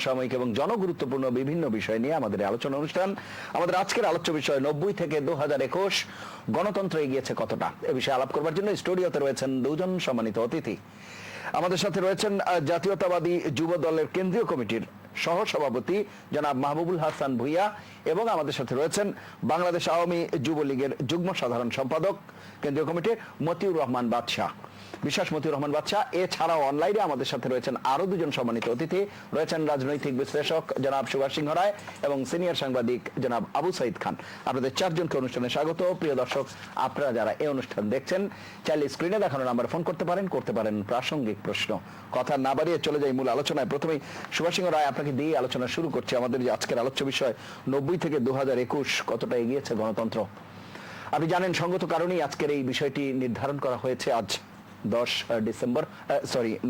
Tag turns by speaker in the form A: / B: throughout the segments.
A: সাময়িক এবং জনগুরুত্বপূর্ণ বিভিন্ন বিষয় নিয়ে আমাদের আলোচনা অনুষ্ঠান। আমাদের আজকের আলোচ্য বিষয় 90 থেকে 2021 গণতন্ত্র এগিয়েছে কতটা। এ বিষয়ে আলাপ করবার জন্য স্টুডিওতে রয়েছেন দুজন সম্মানিত অতিথি। আমাদের সাথে রয়েছেন জাতীয়তাবাদী যুব দলের কেন্দ্রীয় কমিটির সহসভাপতি জনাব মাহবুবুল হাসান ভুইয়া এবং আমাদের সাথে রয়েছেন বাংলাদেশ আওয়ামী যুবলীগের যুগ্ম সাধারণ সম্পাদক কেন্দ্রীয় কমিটির মতিউর রহমান বাদশাহ, বিশ্বাস মতিউর রহমান বাদশাহ। এছাড়াও অনলাইনে আমাদের সাথে রয়েছেন আরো দুজন সম্মানিত অতিথি, রয়েছেন রাজনৈতিক বিশ্লেষক জনাব সুভাষ সিংহ রায় এবং সিনিয়র সাংবাদিক জনাব আবু সাইদ খান। আপনাদের চারজনকে অনুষ্ঠানে স্বাগত। প্রিয় দর্শক, আপনারা যারা এই অনুষ্ঠান দেখছেন চাইলে স্ক্রিনে দেখানো নাম্বারে ফোন করতে পারেন প্রাসঙ্গিক প্রশ্ন। কথা না বাড়িয়ে চলে যাই মূল আলোচনায়। প্রথমেই সুভাষ সিংহ রায়, আপনাকে দিয়ে আলোচনা শুরু করছি। আমাদের যে আজকের আলোচ্য বিষয় 90 থেকে 2021 কতটা এগিয়েছে গণতন্ত্র। আপনি জানেন সঙ্গত কারণেই আজকের এই বিষয়টি নির্ধারণ করা হয়েছে আজ 10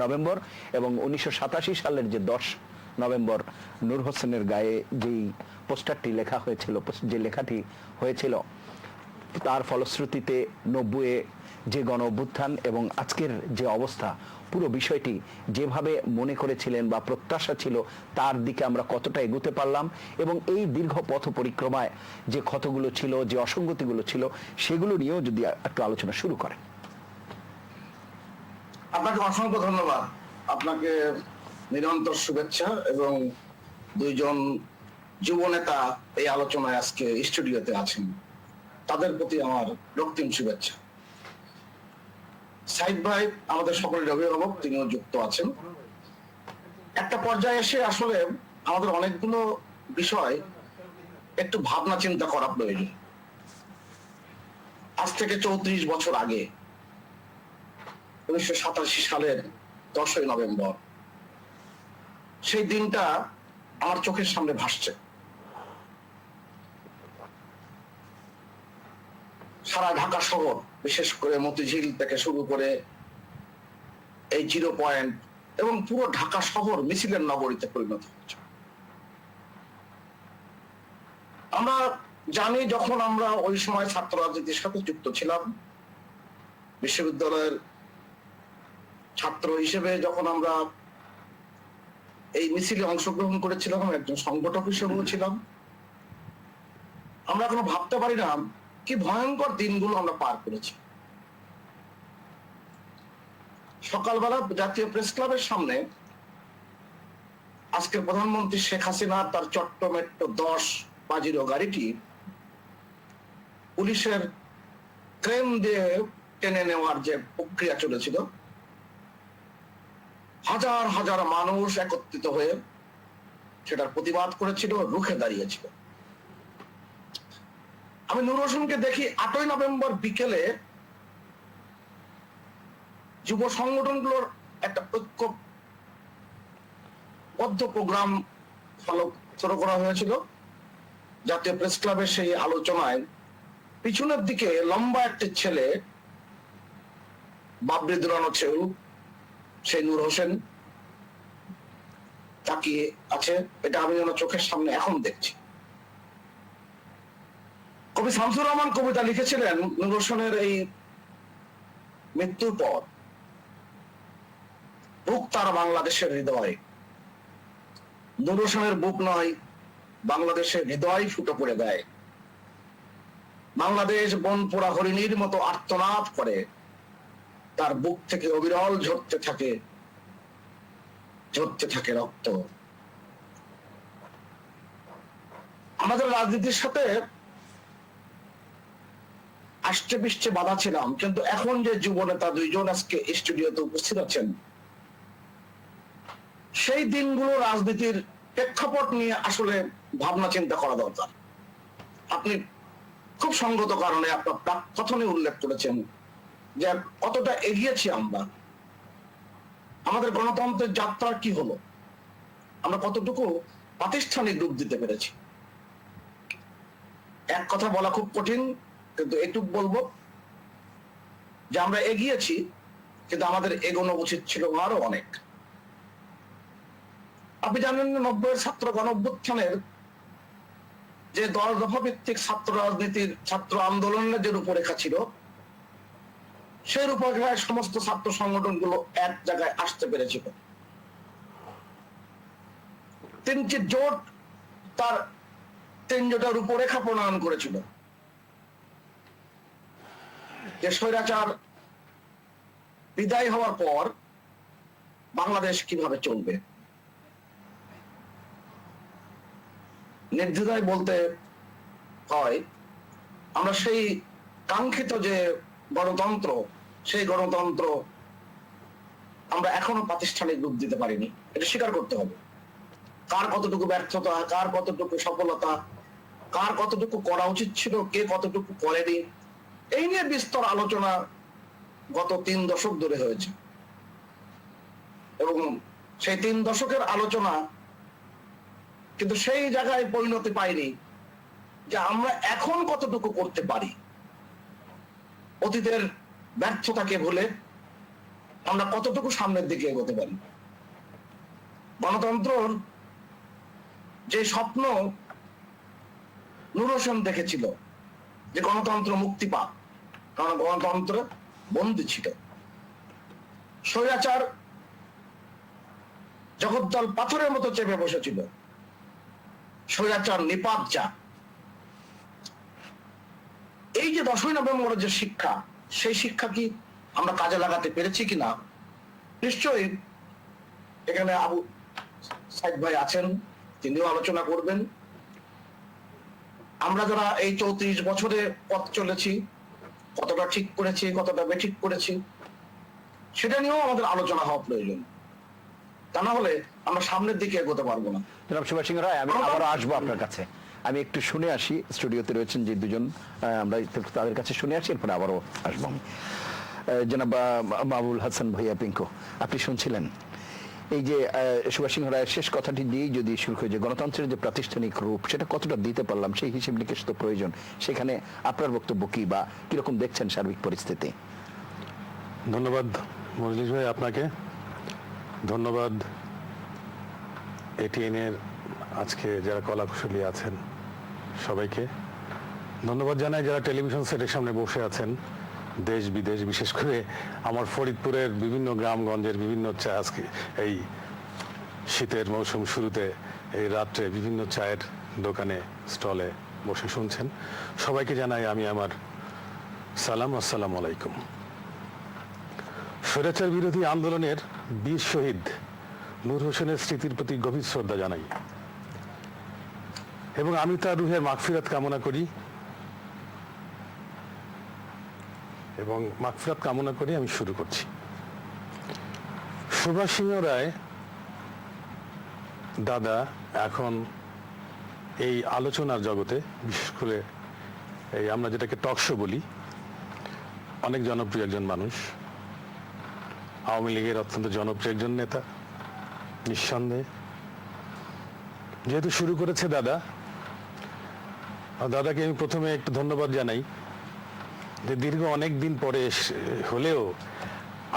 A: নভেম্বর, এবং 1987 সালের যে 10 নভেম্বর নূর হোসেনের গায়ে যেই পোস্টারটি লেখা হয়েছিল, যে লেখাটি হয়েছিল, তার ফলশ্রুতিতে 90-এ যে গণ অভ্যুত্থান এবং আজকের যে অবস্থা, পুরো বিষয়টি যেভাবে মনে করেছিলেন বা প্রত্যাশা ছিল তার দিকে আমরা কতটা এগোতে পারলাম, এবং এই দীর্ঘ পথ পরিক্রমায় যে ক্ষতগুলো ছিল, যে অসঙ্গতিগুলো ছিল, সেগুলো নিয়েও যদি একটু আলোচনা শুরু করেন।
B: আপনাকে অসংখ্য ধন্যবাদ। আপনাকে নিরন্তর শুভেচ্ছা এবং দুইজন যুব নেতা এই আলোচনায় আজকে স্টুডিওতে আছেন, তাদের প্রতি আমার রক্তিম শুভেচ্ছা। সাইদ ভাই আমাদের সকলের অভিভাবক, তিনিও যুক্ত আছেন। একটা পর্যায়ে এসে আসলে আমাদের অনেকগুলো বিষয় একটু ভাবনা চিন্তা করা প্রয়োজন। আজ থেকে 34 বছর আগে 1987 সালের 10 নভেম্বর, সেই দিনটা আমার চোখের সামনে ভাসছে। সারা ঢাকা শহর, বিশেষ করে মতিঝিল থেকে শুরু করে এই 0 পয়েন্ট এবং পুরো ঢাকা শহর মিছিলের নগরীতে পরিণত হচ্ছে। আমরা জানি, যখন আমরা ওই সময় ছাত্র রাজনীতির সাথে যুক্ত ছিলাম, বিশ্ববিদ্যালয়ের ছাত্র হিসেবে যখন আমরা এই মিছিলে অংশগ্রহণ করেছিলাম, একজন সংগঠক হিসেবেও ছিলাম, আমরা এখনো ভাবতে পারি না কি ভয়ঙ্কর দিনগুলো আমরা পার করেছি। সকালবেলা জাতীয় প্রেস ক্লাবের সামনে আজকের প্রধানমন্ত্রী শেখ হাসিনা তার চট্ট মেট্রো 10 পাজিরো গাড়িটি পুলিশের ক্রেন দিয়ে টেনে নেওয়ার যে প্রক্রিয়া চলেছিল, হাজার হাজার মানুষ একত্রিত হয়ে সেটার প্রতিবাদ করেছিল, রুখে দাঁড়িয়েছিল। আমি নূর হোসেনকে দেখি 8 নভেম্বর বিকেলে যুব সংগঠনগুলোর একটা ঐক্যবদ্ধ প্রোগ্রাম শুরু করা হয়েছিল জাতীয় প্রেস ক্লাবের সেই আলোচনায়। পিছনের দিকে লম্বা একটি ছেলে, বাবরি দুরানো ছেউ, সেই নূর হোসেন তাকিয়ে আছে। এটা আমি যেন চোখের সামনে এখন দেখছি। কবি শামসুর রহমান কবিতা লিখেছিলেন নূর হোসেনের এই মৃত্যুর পর, বুক তার বাংলাদেশের হৃদয়, নূর হোসেনের বুক নয় বাংলাদেশের হৃদয় ফুটো পড়ে দেয়। বাংলাদেশ বন পোড়া হরিণীর মতো আর্তনাদ করে, তার বুক থেকে অবিরল ঝরতে থাকে রক্ত। আমাদের রাজনীতির সাথে আষ্টে পৃষ্ঠে বাধা ছিলাম, কিন্তু এখন যে যুব নেতা দুইজন আজকে স্টুডিওতে উপস্থিত আছেন, সেই দিনগুলো রাজনীতির প্রেক্ষাপট নিয়ে আসলে ভাবনা চিন্তা করা দরকার। আপনি খুব সঙ্গত কারণে আপনার প্রাকথনে উল্লেখ করেছেন যে কতটা এগিয়েছি আমরা, আমাদের গণতন্ত্রের যাত্রা কি হলো, আমরা কতটুকু প্রাতিষ্ঠানিক রূপ দিতে পেরেছি। এক কথা বলা খুব কঠিন, কিন্তু এটুকু বলবো যে আমরা এগিয়েছি, কিন্তু আমাদের এগোনো উচিত ছিল আরো অনেক। আপনি জানেন 90-এর ছাত্র গণ অভ্যুত্থানের যে 10 দফা ভিত্তিক ছাত্র রাজনীতির, ছাত্র আন্দোলনের যে রূপরেখা ছিল, সেই রূপরেখায় সমস্ত ছাত্র সংগঠনগুলো এক জায়গায় আসতে পেরেছিল। তিনটি জোট তার 3 জোটের রূপরেখা প্রণয়ন করেছিল যে স্বৈরাচার বিদায় হওয়ার পর বাংলাদেশ কিভাবে চলবে। নির্দ্বিধায় বলতে হয় আমরা সেই কাঙ্ক্ষিত যে গণতন্ত্র, সেই গণতন্ত্র আমরা এখনো প্রাতিষ্ঠানিক রূপ দিতে পারিনি, এটা স্বীকার করতে হবে। কার কতটুকু ব্যর্থতা, কার কতটুকু সফলতা, কার কতটুকু করা উচিত ছিল, কে কতটুকু করেনি, এই নিয়ে বিস্তর আলোচনা গত 3 দশক ধরে হয়েছে। এবং সেই 3 দশকের আলোচনা কিন্তু সেই জায়গায় পরিণতি পায়নি যে আমরা এখন কতটুকু করতে পারি। অতীতের ব্যর্থতাকে ভুলে আমরা কতটুকু সামনের দিকে এগোতে পারি। গণতন্ত্র যে স্বপ্ন নূর হোসেন দেখেছিল যে গণতন্ত্র মুক্তি পাক, কারণ গণতন্ত্র বন্দী ছিল। স্বৈরাচার জগদ্দল পাথরের মতো চেপে বসেছিল। স্বৈরাচার নিপাত যা, এই যে 10ই নভেম্বরের যে শিক্ষা, সেই শিক্ষা কি আমরা কাজে লাগাতে পেরেছি কিনা? নিশ্চয়ই এখানে আবু সাইদ ভাই আছেন, তিনিও আলোচনা করবেন। আমরা যারা এই 34 বছরে পথ চলেছি, কতটা ঠিক করেছি, কতটা বেঠিক করেছি, সেটা নিয়েও আমাদের আলোচনা হওয়া প্রয়োজন। তা না হলে আমরা সামনের দিকে এগোতে পারবো না।
A: জনাব সুভাষ সিং রায়, আমি আবার আসবো আপনার কাছে। আমি একটু শুনে আসি, স্টুডিওতে রয়েছেন যে দুজন, আমরা তাদের কাছে শুনে আসি, এরপরে আবারও আসবো আমি। জনাব মাহবুল হাসান ভাইয়া পিঙ্কু, আপনি শুনছিলেন এই যে সুভাষ সিংহ রায়ের শেষ কথাটি দিয়েই যদি শুরু করে, যে গণতন্ত্রের যে প্রাতিষ্ঠানিক রূপ সেটা কতটা দিতে পারলাম, সেই হিসেব নিকেশ তো প্রয়োজন। সেখানে আপনার বক্তব্য কি, বা কিরকম দেখছেন সার্বিক পরিস্থিতি?
C: ধন্যবাদ মজলিস ভাই আপনাকে, ধন্যবাদ এটিএনের আজকে যারা কলাকুশলী আছেন সবাইকে, ধন্যবাদ জানাই যারা টেলিভিশন সেটের সামনে বসে আছেন দেশ বিদেশ, বিশেষ করে আমার ফরিদপুরের বিভিন্ন গ্রামগঞ্জের বিভিন্ন আজকে এই শীতের মৌসুম শুরুতে এই রাত্রে বিভিন্ন চায়ের দোকানে স্টলে বসে শুনছেন। সবাইকে জানাই আমি আমার সালাম, আসসালামু আলাইকুম। স্বৈরাচার বিরোধী আন্দোলনের বীর শহীদ নূর হোসেনের স্মৃতির প্রতি গভীর শ্রদ্ধা জানাই এবং আমি তার রুহের মাগফিরাত কামনা করি আমি শুরু করছি। সুভাষ সিংহ রায় দাদা এখন এই আলোচনার জগতে, বিশেষ করে এই আমরা যেটাকে টক শো বলি, অনেক জনপ্রিয় একজন মানুষ। আওয়ামী লীগের অত্যন্ত জনপ্রিয় একজন নেতা নিঃসন্দেহে। যেহেতু শুরু করেছে দাদাকে আমি প্রথমে একটু ধন্যবাদ জানাই যে দীর্ঘ অনেক দিন পরে হলেও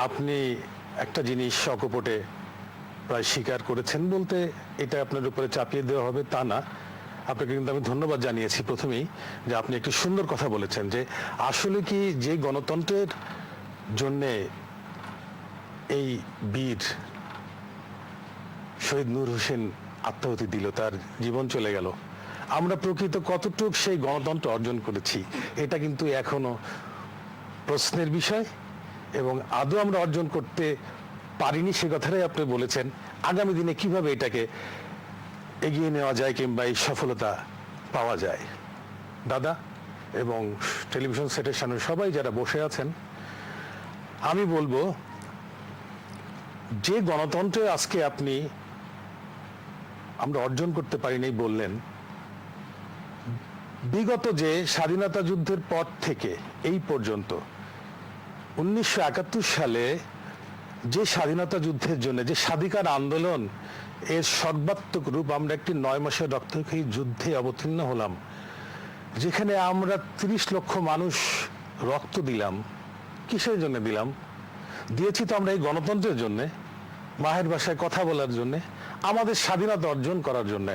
C: আপনি একটা জিনিস অকপটে প্রায় স্বীকার করেছেন, বলতে এটা আপনার উপরে চাপিয়ে দেওয়া হবে তা না। আপনাকে কিন্তু আমি ধন্যবাদ জানিয়েছি প্রথমেই যে আপনি একটু সুন্দর কথা বলেছেন যে আসলে কি যে গণতন্ত্রের জন্যে এই বীর শহীদ নূর হোসেন আত্মাহুতি দিল, তার জীবন চলে গেল, আমরা প্রকৃত কতটুকু সেই গণতন্ত্র অর্জন করেছি এটা কিন্তু এখনো প্রশ্নের বিষয়, এবং আদৌ আমরা অর্জন করতে পারিনি সে কথাটাই আপনি বলেছেন। আগামী দিনে কিভাবে এটাকে এগিয়ে নেওয়া যায় কিংবা এই সফলতা পাওয়া যায়। দাদা এবং টেলিভিশন সেটের সামনে সবাই যারা বসে আছেন, আমি বলবো যে গণতন্ত্রে আজকে আমরা অর্জন করতে পারিনি বললেন, বিগত যে স্বাধীনতা যুদ্ধের পর থেকে এই পর্যন্ত 1971 সালে যে স্বাধীনতা যুদ্ধের জন্য যে স্বাধিকার আন্দোলন, এর সর্বাত্মক রূপ আমরা একটি 9 মাসের রক্তক্ষয়ী যুদ্ধে অবতীর্ণ হলাম, যেখানে আমরা 30 লক্ষ মানুষ রক্ত দিলাম। কিসের জন্য দিলাম? দিয়েছি তো আমরা এই গণতন্ত্রের জন্য, মায়ের ভাষায় কথা বলার জন্য, আমাদের স্বাধীনতা অর্জন করার জন্য।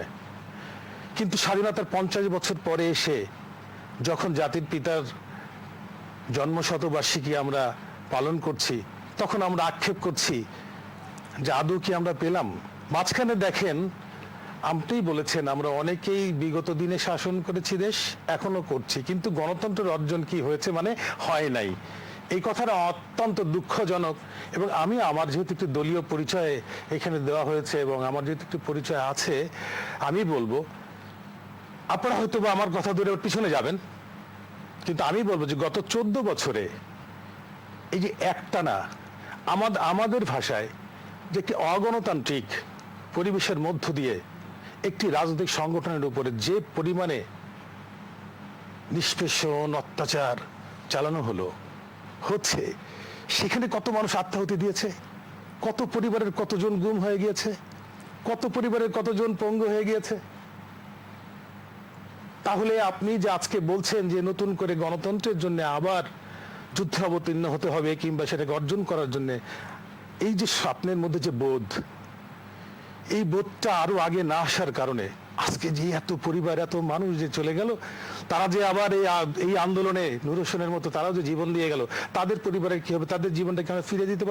C: কিন্তু স্বাধীনতার 50 বছর পরে এসে যখন জাতির পিতার জন্মশতবার্ষিকী আমরা পালন করছি, তখন আমরা আক্ষেপ করছি যে আদৌ কি আমরা পেলাম? মাঝখানে দেখেন আপনিই বলেছেন আমরা অনেকেই বিগত দিনে শাসন করেছি দেশ, এখনো করছি, কিন্তু গণতন্ত্রের অর্জন কি হয়েছে, মানে হয় নাই। এই কথাটা অত্যন্ত দুঃখজনক। এবং আমি আমার যেহেতু একটি দলীয় পরিচয় এখানে দেওয়া হয়েছে এবং আমার যেহেতু একটি পরিচয় আছে, আমি বলবো আপনারা হয়তো বা আমার কথা ধরে ওর পিছনে যাবেন, কিন্তু আমি বলবো যে গত 14 বছরে এই যে একটানা আমাদের ভাষায় যে একটি অগণতান্ত্রিক পরিবেশের মধ্য দিয়ে একটি রাজনৈতিক সংগঠনের উপরে যে পরিমাণে নিষ্পেষণ অত্যাচার চালানো হচ্ছে, সেখানে কত মানুষ আত্মাহুতি দিয়েছে, কত পরিবারের কতজন গুম হয়ে গিয়েছে, কত পরিবারের কতজন পঙ্গু হয়ে গিয়েছে। তাহলে আপনি যে আজকে বলছেন যে নতুন করে গণতন্ত্রের জন্য আবার যুদ্ধে অবতীর্ণ হতে হবে কিংবা সেটাকে অর্জন করার জন্য, এই যে স্বপ্নের মধ্যে যে বোধ, এই বোধটা আরো আগে না আসার কারণে আজকে যে এত পরিবার এত মানুষ যে চলে গেল, তারা যে আবার এই আন্দোলনে নূর হোসেনের মতো তারাও যে জীবন দিয়ে গেল, তাদের পরিবারের কি হবে, তাদের জীবনটাকে আমরা ফিরে দিতে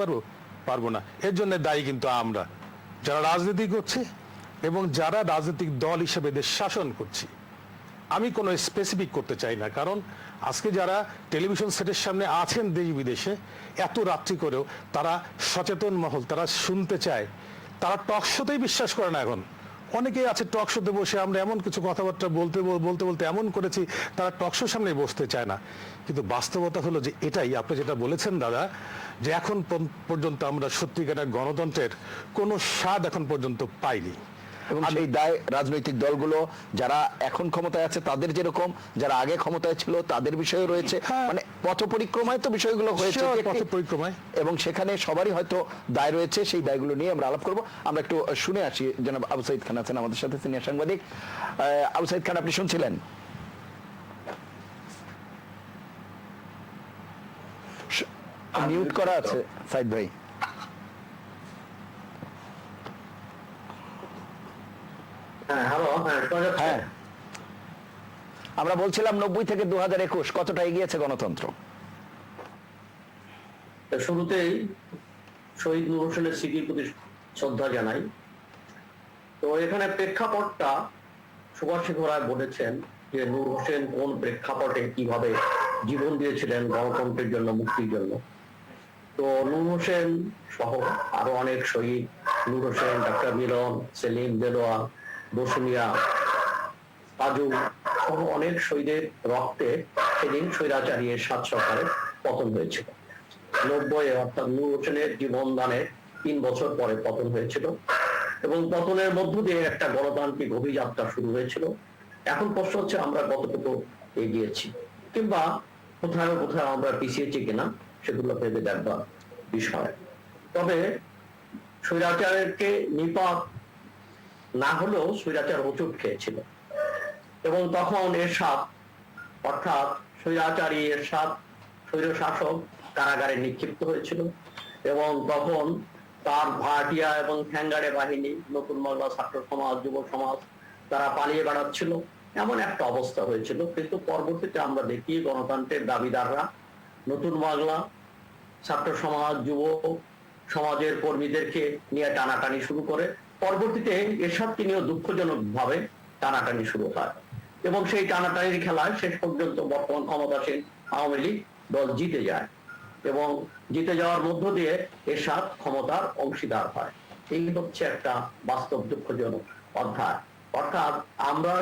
C: পারবো না। এর জন্য দায়ী কিন্তু আমরা যারা রাজনীতি করছি এবং যারা রাজনৈতিক দল হিসেবে দেশ শাসন করছি। আমি কোনো স্পেসিফিক করতে চাই না, কারণ আজকে যারা টেলিভিশন সেটের সামনে আছেন দেশ বিদেশে এত রাত্রি করেও তারা সচেতন মহল, তারা শুনতে চায়, তারা টক শোতেই বিশ্বাস করে না। এখন অনেকেই আছে টক শোতে বসে আমরা এমন কিছু কথাবার্তা বলতে বলতে এমন করেছি, তারা টক শোর সামনে বসতে চায় না। কিন্তু বাস্তবতা হলো যে এটাই আপনি যেটা বলেছেন দাদা, যে এখন পর্যন্ত আমরা সত্যিকারের গণতন্ত্রের কোনো স্বাদ এখন পর্যন্ত পাইনি।
A: এবং সেই দায় রাজনৈতিক দলগুলো যারা এখন ক্ষমতায় আছে তাদের যেরকম, যারা আগে ক্ষমতায় ছিল তাদের বিষয়ে রয়েছে। মানে পথ পরিক্রমায় তো বিষয়গুলো হয়েছে,
C: পথ পরিক্রমায়,
A: এবং সেখানে সবারই হয়তো দায় রয়েছে। সেই দায়গুলো নিয়ে আমরা আলাপ করব। আমরা একটু শুনে আসি। জনাব আবু সাইদ খান আছেন আমাদের সাথে, সিনিয়র সাংবাদিক। আবু সাইদ খান, আপনি শুনছিলেন? মিউট করা আছে সাইদ ভাই। হ্যাঁ, আমরা বলছিলাম 90 থেকে 2021 কতটা এগিয়েছে গণতন্ত্র।
D: শুরুতেই শহীদ নূর হোসেনের স্মৃতির প্রতি শ্রদ্ধা জানাই। তো এখানে প্রেক্ষাপটটা সুভাষিত রায় বলেছেন যে নূর হোসেন কোন প্রেক্ষাপটে কিভাবে জীবন দিয়েছিলেন গণতন্ত্রের জন্য, মুক্তির জন্য। তো নূর হোসেন সহ আরো অনেক শহীদ, নূর হোসেন, ডাক্তার মিলন, সেলিম, দেলোয়া, বসুনিয়া, কাজু সহ অনেক শহীদের রক্তে সেদিন স্বৈরাচারী এরশাদ সরকারের পতন হয়েছিল। 90 অর্থাৎ নূর হোসেনের জীবন দানের 3 বছর পরে পতন হয়েছিল এবং পতনের মধ্য দিয়ে একটা গণতান্ত্রিক অভিযাত্রা শুরু হয়েছিল। এখন প্রশ্ন হচ্ছে আমরা কতটুকু এগিয়েছি কিংবা কোথাও কোথাও আমরা পিছিয়েছি কিনা, সেগুলো ভেবে দেখবার বিষয়। তবে স্বৈরাচারকে নিপাত না হলেও স্বৈরাচার হোঁচট খেয়েছিল এবং তখন এরশাদ অর্থাৎ স্বৈরাচারী এরশাদ স্বৈর শাসক কারাগারে নিক্ষিপ্ত হয়েছিল এবং তখন তার ভাটিয়া এবং ঠ্যাঙ্গারে বাহিনী, নতুন বাংলা ছাত্র সমাজ, যুব সমাজ তারা পালিয়ে বেড়াচ্ছিল, এমন একটা অবস্থা হয়েছিল। কিন্তু পরবর্তীতে আমরা দেখি গণতন্ত্রের দাবিদাররা নতুন বাংলা ছাত্র সমাজ, যুব সমাজের কর্মীদেরকে নিয়ে টানাটানি শুরু করে। পরবর্তীতে এরশাদকে নিয়েও দুঃখজনক ভাবে টানাটানি শুরু হয় এবং সেই টানাটানির খেলায় শেষ পর্যন্ত বর্তমান ক্ষমতাসীন আওয়ামী লীগ দল জিতে যায় এবং জিতে যাওয়ার মধ্য দিয়ে এরশাদ ক্ষমতার অংশীদার হয়। এই হচ্ছে একটা বাস্তব দুঃখজনক অধ্যায়। অর্থাৎ আমরা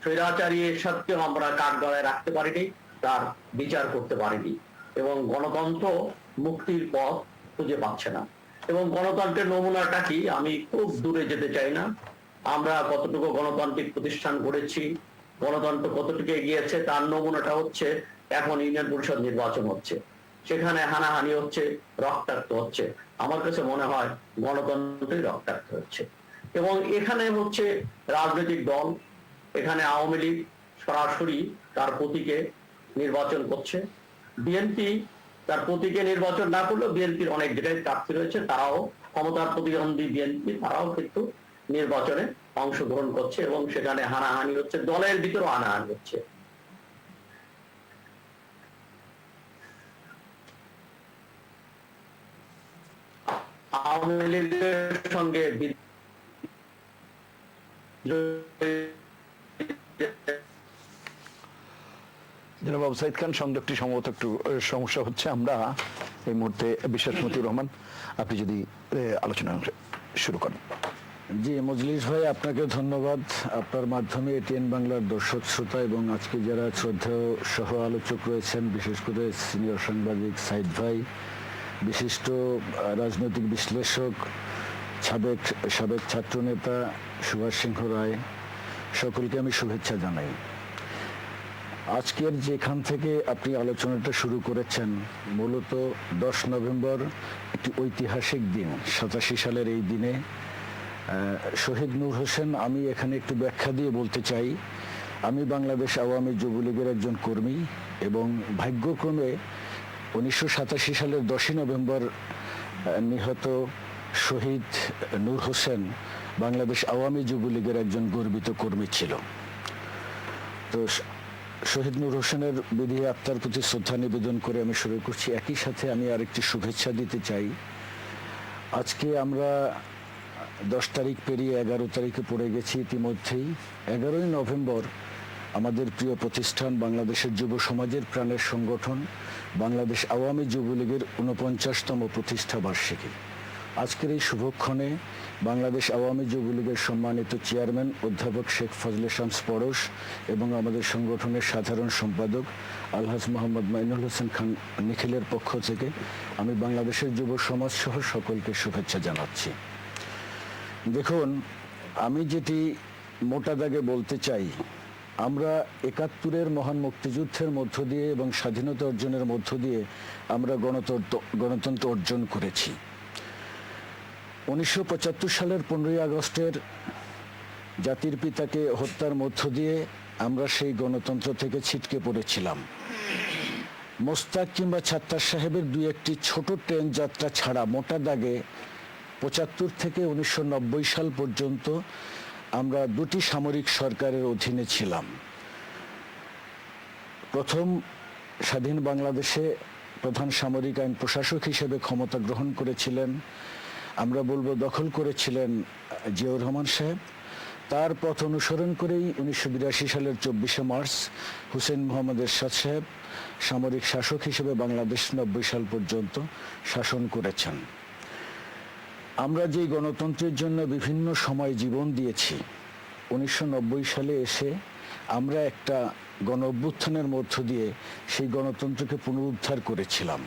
D: স্বৈরাচারী এরশাদকেও আমরা কাঠগড়ায় রাখতে পারিনি, তার বিচার করতে পারিনি এবং গণতন্ত্র মুক্তির পথ খুঁজে পাচ্ছে না। এবং গণতন্ত্রের নমুনাটা কি, আমি খুব দূরে যেতে চাই না। আমরা কতটুকু গণতান্ত্রিক প্রতিষ্ঠান গড়েছি, গণতন্ত্র কতটুকু এগিয়েছে, তার নমুনাটা হচ্ছে এখন ইউনিয়ন পরিষদ নির্বাচন হচ্ছে, সেখানে হানাহানি হচ্ছে, রক্তাক্ত হচ্ছে। আমার কাছে মনে হয় গণতন্ত্রই রক্তাক্ত হচ্ছে। এবং এখানে হচ্ছে রাজনৈতিক দল, এখানে আওয়ামী লীগ সরাসরি তার প্রতীকে নির্বাচন করছে। বিএনপি তার প্রতীকে নির্বাচন না করলেও বিএনপির অনেক জায়গায় প্রার্থী রয়েছে, তারাও ক্ষমতার প্রতিদ্বন্দ্বী বিএনপি, তারাও কিন্তু নির্বাচনে অংশগ্রহণ করছে এবং সেখানে হানাহানি হচ্ছে, দলের ভিতরেও হানাহানি হচ্ছে। আওয়ামী লীগের সঙ্গে
A: জনাব আবু সাইদ খান, সংযোগটি সম্ভবত একটু সমস্যা হচ্ছে। আমরা এই মুহূর্তে বিশ্বাস মতিউর রহমান, আপনি যদি আলোচনা শুরু করেন।
E: জি মজলিস ভাই, আপনাকে ধন্যবাদ। আপনার মাধ্যমে এটিএন বাংলার দর্শক শ্রোতা এবং আজকে যারা শ্রদ্ধেয় সহ আলোচক রয়েছেন, বিশেষ করে সিনিয়র সাংবাদিক সাইদ ভাই, বিশিষ্ট রাজনৈতিক বিশ্লেষক, সাবেক ছাত্রনেতা সুভাষ সিংহ রায়, সকলকে আমি শুভেচ্ছা জানাই। আজকের যেখান থেকে আপনি আলোচনাটা শুরু করেছেন, মূলত 10 নভেম্বর একটি ঐতিহাসিক দিন। 87 সালের এই দিনে শহীদ নূর হোসেন, আমি এখানে একটু ব্যাখ্যা দিয়ে বলতে চাই, আমি বাংলাদেশ আওয়ামী যুবলীগের একজন কর্মী এবং ভাগ্যক্রমে 1987 সালের 10 নভেম্বর নিহত শহীদ নূর হোসেন বাংলাদেশ আওয়ামী যুবলীগের একজন গর্বিত কর্মী ছিল। তো শহীদ নূর হোসেনের বিধি আত্মার প্রতি শ্রদ্ধা নিবেদন করে আমি শুরু করছি। একই সাথে আমি আরেকটি শুভেচ্ছা দিতে চাই। আজকে আমরা 10 তারিখ পেরিয়ে 11 তারিখে পড়ে গেছি ইতিমধ্যেই। 11ই নভেম্বর আমাদের প্রিয় প্রতিষ্ঠান বাংলাদেশের যুব সমাজের প্রাণের সংগঠন বাংলাদেশ আওয়ামী যুবলীগের 49তম প্রতিষ্ঠা বার্ষিকী। আজকের এই শুভক্ষণে বাংলাদেশ আওয়ামী যুবলীগের সম্মানিত চেয়ারম্যান অধ্যাপক শেখ ফজলে শামস পরশ এবং আমাদের সংগঠনের সাধারণ সম্পাদক আলহাজ মোহাম্মদ মাইনুল হোসেন খান নিখিলের পক্ষ থেকে আমি বাংলাদেশের যুব সমাজ সহ সকলকে শুভেচ্ছা জানাচ্ছি। দেখুন, আমি যেটি মোটা দাগে বলতে চাই, আমরা 71-এর মহান মুক্তিযুদ্ধের মধ্য দিয়ে এবং স্বাধীনতা অর্জনের মধ্য দিয়ে আমরা গণতন্ত্র অর্জন করেছি। 1975 সালের 15ই আগস্টের জাতির পিতাকে হত্যার মধ্য দিয়ে আমরা সেই গণতন্ত্র থেকে ছিটকে পড়েছিলাম। মোস্তাক কিংবা ছাত্তার সাহেবের 2-1টি ছোট ট্রেন যাত্রা ছাড়া মোটা দাগে 75 থেকে 1990 সাল পর্যন্ত আমরা 2টি সামরিক সরকারের অধীনে ছিলাম। প্রথম স্বাধীন বাংলাদেশে প্রধান সামরিক আইন প্রশাসক হিসেবে ক্ষমতা গ্রহণ করেছিলেন, আমরা বলবো দখল করেছিলেন জিয়াউর রহমান সাহেব। তার পথ অনুসরণ করেই 1982 সালের 24শে মার্চ হুসেন মোহাম্মদ এরশাদ সাহেব সামরিক শাসক হিসেবে বাংলাদেশ 90 সাল পর্যন্ত শাসন করেছেন। আমরা যেই গণতন্ত্রের জন্য বিভিন্ন সময় জীবন দিয়েছি, 1990 সালে এসে আমরা একটা গণ অভ্যুত্থানের মধ্য দিয়ে সেই গণতন্ত্রকে পুনরুদ্ধার করেছিলাম।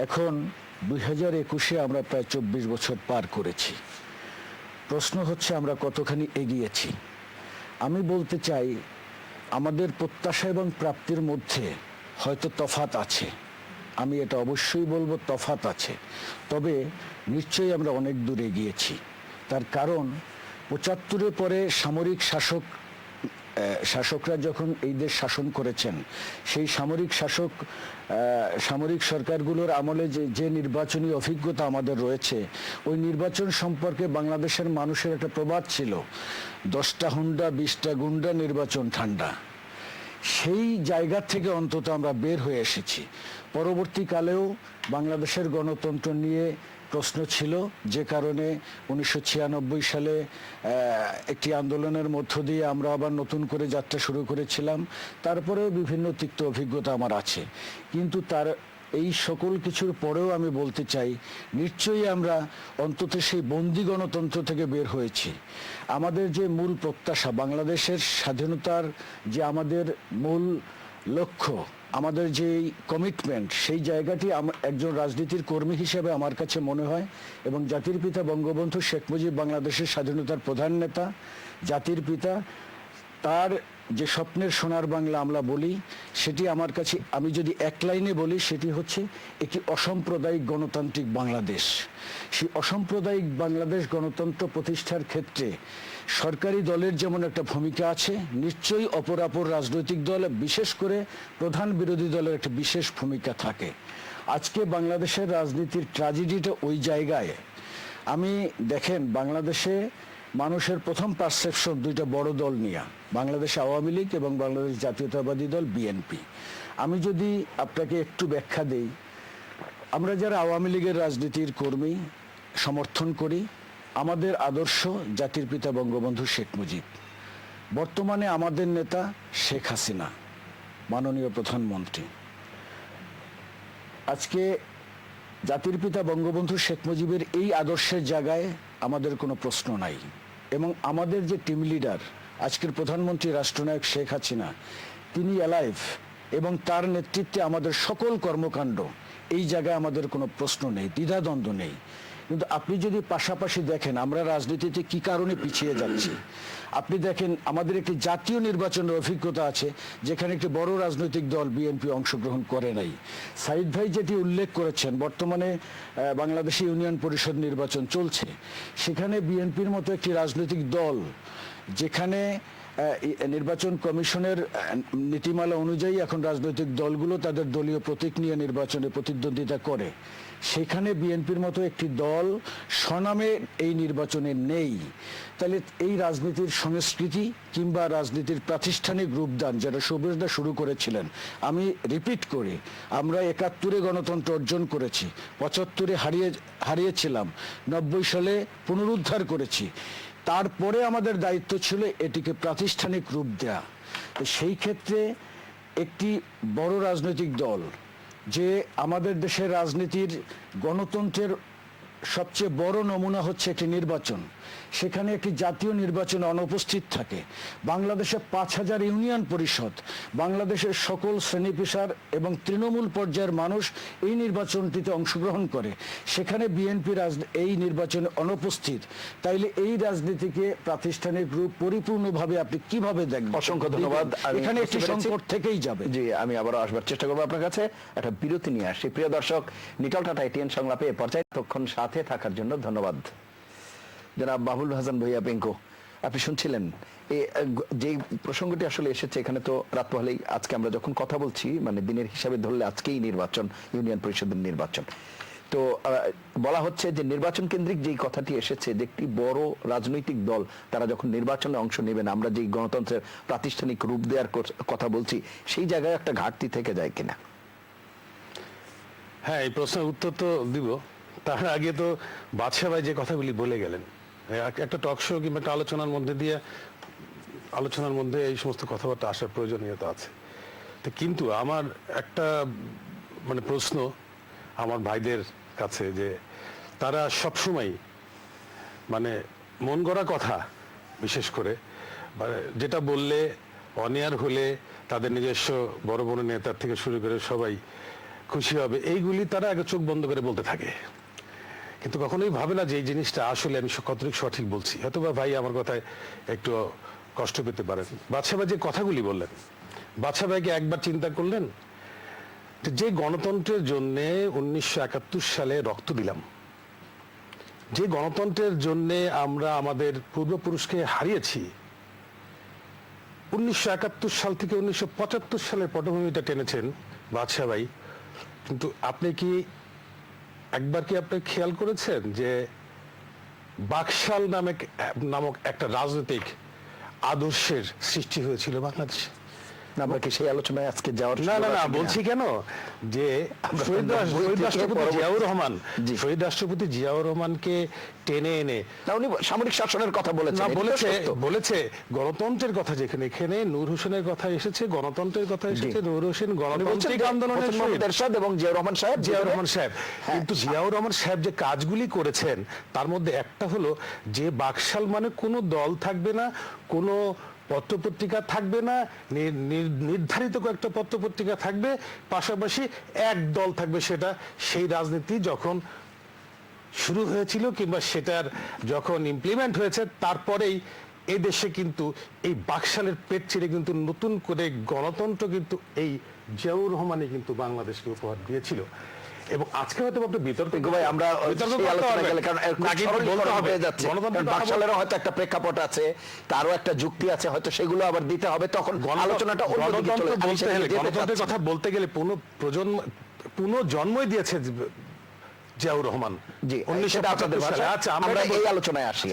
E: এখন 2021-এ আমরা প্রায় 24 বছর পার করেছি। প্রশ্ন হচ্ছে আমরা কতখানি এগিয়েছি। আমি বলতে চাই, আমাদের প্রত্যাশা এবং প্রাপ্তির মধ্যে হয়তো তফাৎ আছে, আমি এটা অবশ্যই বলবো তফাৎ আছে, তবে নিশ্চয়ই আমরা অনেক দূর এগিয়েছি। তার কারণ 75-এর পরে সামরিক শাসকরা যখন এই দেশ শাসন করেছেন, সেই সামরিক সরকারগুলোর আমলে যে নির্বাচনী অভিজ্ঞতা আমাদের রয়েছে, ওই নির্বাচন সম্পর্কে বাংলাদেশের মানুষের একটা প্রবাদ ছিল, 10টা হুন্ডা 20টা গুন্ডা, নির্বাচন ঠান্ডা। সেই জায়গা থেকে অন্তত আমরা বের হয়ে এসেছি। পরবর্তীকালেও বাংলাদেশের গণতন্ত্র নিয়ে প্রশ্ন ছিল, যে কারণে 1996 সালে একটি আন্দোলনের মধ্য দিয়ে আমরা আবার নতুন করে যাত্রা শুরু করেছিলাম। তারপরেও বিভিন্ন তিক্ত অভিজ্ঞতা আমার আছে, কিন্তু তার এই সকল কিছুর পরেও আমি বলতে চাই, নিশ্চয়ই আমরা অন্তত সেই বন্দি গণতন্ত্র থেকে বের হয়েছি। আমাদের যে মূল প্রত্যাশা, বাংলাদেশের স্বাধীনতার যে আমাদের মূল লক্ষ্য, আমাদের যে কমিটমেন্ট, সেই জায়গাটি একজন রাজনীতির কর্মী হিসেবে আমার কাছে মনে হয়, এবং জাতির পিতা বঙ্গবন্ধু শেখ মুজিব বাংলাদেশের স্বাধীনতার প্রধান নেতা, জাতির পিতা, তার যে স্বপ্নের সোনার বাংলা আমরা বলি, সেটি আমার কাছে, আমি যদি এক লাইনে বলি, সেটি হচ্ছে একটি অসাম্প্রদায়িক গণতান্ত্রিক বাংলাদেশ। সেই অসাম্প্রদায়িক বাংলাদেশ গণতন্ত্র প্রতিষ্ঠার ক্ষেত্রে সরকারি দলের যেমন একটা ভূমিকা আছে, নিশ্চয়ই অপরাপর রাজনৈতিক দল, বিশেষ করে প্রধান বিরোধী দলের একটা বিশেষ ভূমিকা থাকে। আজকে বাংলাদেশের রাজনীতির ট্র্যাজেডিটা ওই জায়গায়। আমি দেখেন, বাংলাদেশে মানুষের প্রথম পারসেপশন 2টা বড় দল নিয়ে, বাংলাদেশ আওয়ামী লীগ এবং বাংলাদেশ জাতীয়তাবাদী দল বিএনপি। আমি যদি আপনাকে একটু ব্যাখ্যা দেই, আমরা যারা আওয়ামী লীগের রাজনীতির কর্মী, সমর্থন করি, আমাদের আদর্শ জাতির পিতা বঙ্গবন্ধু শেখ মুজিব, বর্তমানে আমাদের নেতা শেখ হাসিনা, মাননীয় প্রধানমন্ত্রী। আজকে জাতির পিতা বঙ্গবন্ধু শেখ মুজিবের এই আদর্শের জায়গায় আমাদের কোনো প্রশ্ন নাই, এবং আমাদের যে টিম লিডার আজকের প্রধানমন্ত্রী রাষ্ট্রনায়ক শেখ হাসিনা, তিনি অ্যালাইভ, এবং তার নেতৃত্বে আমাদের সকল কর্মকাণ্ড, এই জায়গায় আমাদের কোনো প্রশ্ন নেই, দ্বিধাদ্বন্দ্ব নেই। কিন্তু আপনি যদি পাশাপাশি দেখেন আমরা রাজনীতিতে কি কারণে পিছিয়ে যাচ্ছি, আপনি দেখেন আমাদের একটি জাতীয় নির্বাচনের অভিজ্ঞতা আছে যেখানে একটি বড় রাজনৈতিক দল বিএনপি অংশগ্রহণ করে নাই। সাইদ ভাই যেটি উল্লেখ করেছেন, বর্তমানে বাংলাদেশে ইউনিয়ন পরিষদ নির্বাচন চলছে, সেখানে বিএনপির মতো একটি রাজনৈতিক দল, যেখানে নির্বাচন কমিশনের নীতিমালা অনুযায়ী এখন রাজনৈতিক দলগুলো তাদের দলীয় প্রতীক নিয়ে নির্বাচনে প্রতিদ্বন্দ্বিতা করে, সেখানে বিএনপির মতো একটি দল স্বনামে এই নির্বাচনে নেই। তাহলে এই রাজনীতির সংস্কৃতি কিংবা রাজনীতির প্রাতিষ্ঠানিক রূপদান যেটা সুবেশদা শুরু করেছিলেন, আমি রিপিট করি, আমরা ৭১-এ গণতন্ত্র অর্জন করেছি, ৭৫-এ হারিয়েছিলাম, ৯০ সালে পুনরুদ্ধার করেছি। তারপরে আমাদের দায়িত্ব ছিল এটিকে প্রাতিষ্ঠানিক রূপ দেয়া। তো সেই ক্ষেত্রে একটি বড় রাজনৈতিক দল, যে আমাদের দেশের রাজনীতির গণতন্ত্রের সবচেয়ে বড় নমুনা হচ্ছে একটি নির্বাচন, সেখানে একটি জাতীয় নির্বাচনে অনুপস্থিত থাকে। বাংলাদেশে ৫,০০০ ইউনিয়ন পরিষদ, বাংলাদেশের সকল শ্রেণী পেশার এবং তৃণমূল পর্যায়ের মানুষ এই নির্বাচনটিতে অংশগ্রহণ করে, সেখানে বিএনপি এই নির্বাচনে অনুপস্থিত। তাইলে এই রাজনীতিকে প্রাতিষ্ঠানিক রূপ পরিপূর্ণভাবে আপনি কিভাবে দেখবেন?
A: অসংখ্য ধন্যবাদ।
E: এখানে একটি সংকট থেকেই যাবে।
A: জি, আমি আবারও আসবার চেষ্টা করবো আপনার কাছে, একটা বিরতি নিয়ে আসি। প্রিয় দর্শক, নিটল টাটা এটিএন সংলাপে এ পর্যায়ে তখন সাথে থাকার জন্য ধন্যবাদ। জনাব বাবুল হাসান ভূঁইয়া পিঙ্কু, আপনি শুনছিলেন যে প্রসঙ্গটি আসলে এসেছে এখানে, তো রাত হলেই আজকে আমরা যখন কথা বলছি, মানে দিনের হিসাবে ধরলে আজকেই নির্বাচন, ইউনিয়ন পরিষদের নির্বাচন। তো বলা হচ্ছে যে নির্বাচন কেন্দ্রিক যেই কথাটি এসেছে, যে একটি বড় রাজনৈতিক দল তারা যখন নির্বাচনে অংশ নেবেন, আমরা যেই গণতন্ত্রের প্রাতিষ্ঠানিক রূপ দেওয়ার কথা বলছি, সেই জায়গায় একটা ঘাটতি থেকে যায় কিনা?
C: হ্যাঁ, এই প্রশ্নের উত্তর তো দিব, তার আগে তো বাদশা ভাই যে কথাগুলি বলে গেলেন, একটা টক শো কিংবা একটা আলোচনার মধ্যে এই সমস্ত কথাবার্তা আসার প্রয়োজনীয়তা আছে। তো কিন্তু আমার একটা মানে প্রশ্ন আমার ভাইদের কাছে, যে তারা সবসময় মানে মন গড়া কথা, বিশেষ করে যেটা বললে অনিয়ার হলে তাদের নিজস্ব বড় বড় নেতার থেকে শুরু করে সবাই খুশি হবে, এইগুলি তারা আগে চোখ বন্ধ করে বলতে থাকে, কিন্তু কখনোই ভাবে না যে এই জিনিসটা আসলে আমি কতটুকু সঠিক বলছি। হয়তো বা ভাই আমার কথায় একটু কষ্ট পেতে পারেন। বাদশা ভাই যে কথাগুলি বললেন, বাদশা ভাইকে একবার চিন্তা করলেন যে গণতন্ত্রের জন্য 1971 সালে রক্ত দিলাম, যে গণতন্ত্রের জন্য আমরা আমাদের পূর্বপুরুষকে হারিয়েছি, 1971 সাল থেকে 1975 সালের পটভূমিটা টেনেছেন বাদশা ভাই। কিন্তু আপনি কি একবার কি আপনি খেয়াল করেছেন যে বাকশাল নামক একটা রাজনৈতিক আদর্শের সৃষ্টি হয়েছিল বাংলাদেশে?
A: আমরা কি সেই আলোচনায় আজকে যাওয়ার?
C: না, বলছি কেন যে শহীদ রাষ্ট্রপতি জিয়াউর রহমানকে টেনে এনে,
A: উনি সামরিক শাসনের কথা
C: বলেছে গণতন্ত্রের কথা, যেখানে এখানে নূর হোসেনের কথা এসেছে, গণতন্ত্রের কথা এসেছে, নূর হোসেন গণতান্ত্রিক আন্দোলনের
A: এরশাদ এবং জিয়াউর রহমান সাহেব,
C: কিন্তু জিয়াউর রহমান সাহেব যে কাজগুলি করেছেন তার মধ্যে একটা হলো যে বাকশাল মানে কোনো দল থাকবে না, কোনো পত্রপত্রিকা থাকবে না, নির্ধারিত কয়েকটা পত্রপত্রিকা থাকবে, পাশাপাশি এক দল থাকবে। সেই রাজনীতি যখন শুরু হয়েছিল কিংবা সেটার যখন ইমপ্লিমেন্ট হয়েছে, তারপরেই এই দেশে কিন্তু এই বাকশালের পেট ছিঁড়ে কিন্তু নতুন করে গণতন্ত্র কিন্তু এই জিয়াউর রহমানই কিন্তু বাংলাদেশকে উপহার দিয়েছিল। এবং আজকে হয়তো আপনি
A: হয়তো একটা প্রেক্ষাপট আছে, তারও একটা যুক্তি আছে, হয়তো সেগুলো আবার দিতে হবে, তখন আলোচনাটা
C: গণতন্ত্রের কথা বলতে গেলে পুনর্জন্মই দিয়েছে জিয়াউর রহমান।
A: জি, 1975 সালে। আচ্ছা, আমরা এই আলোচনায় আসি।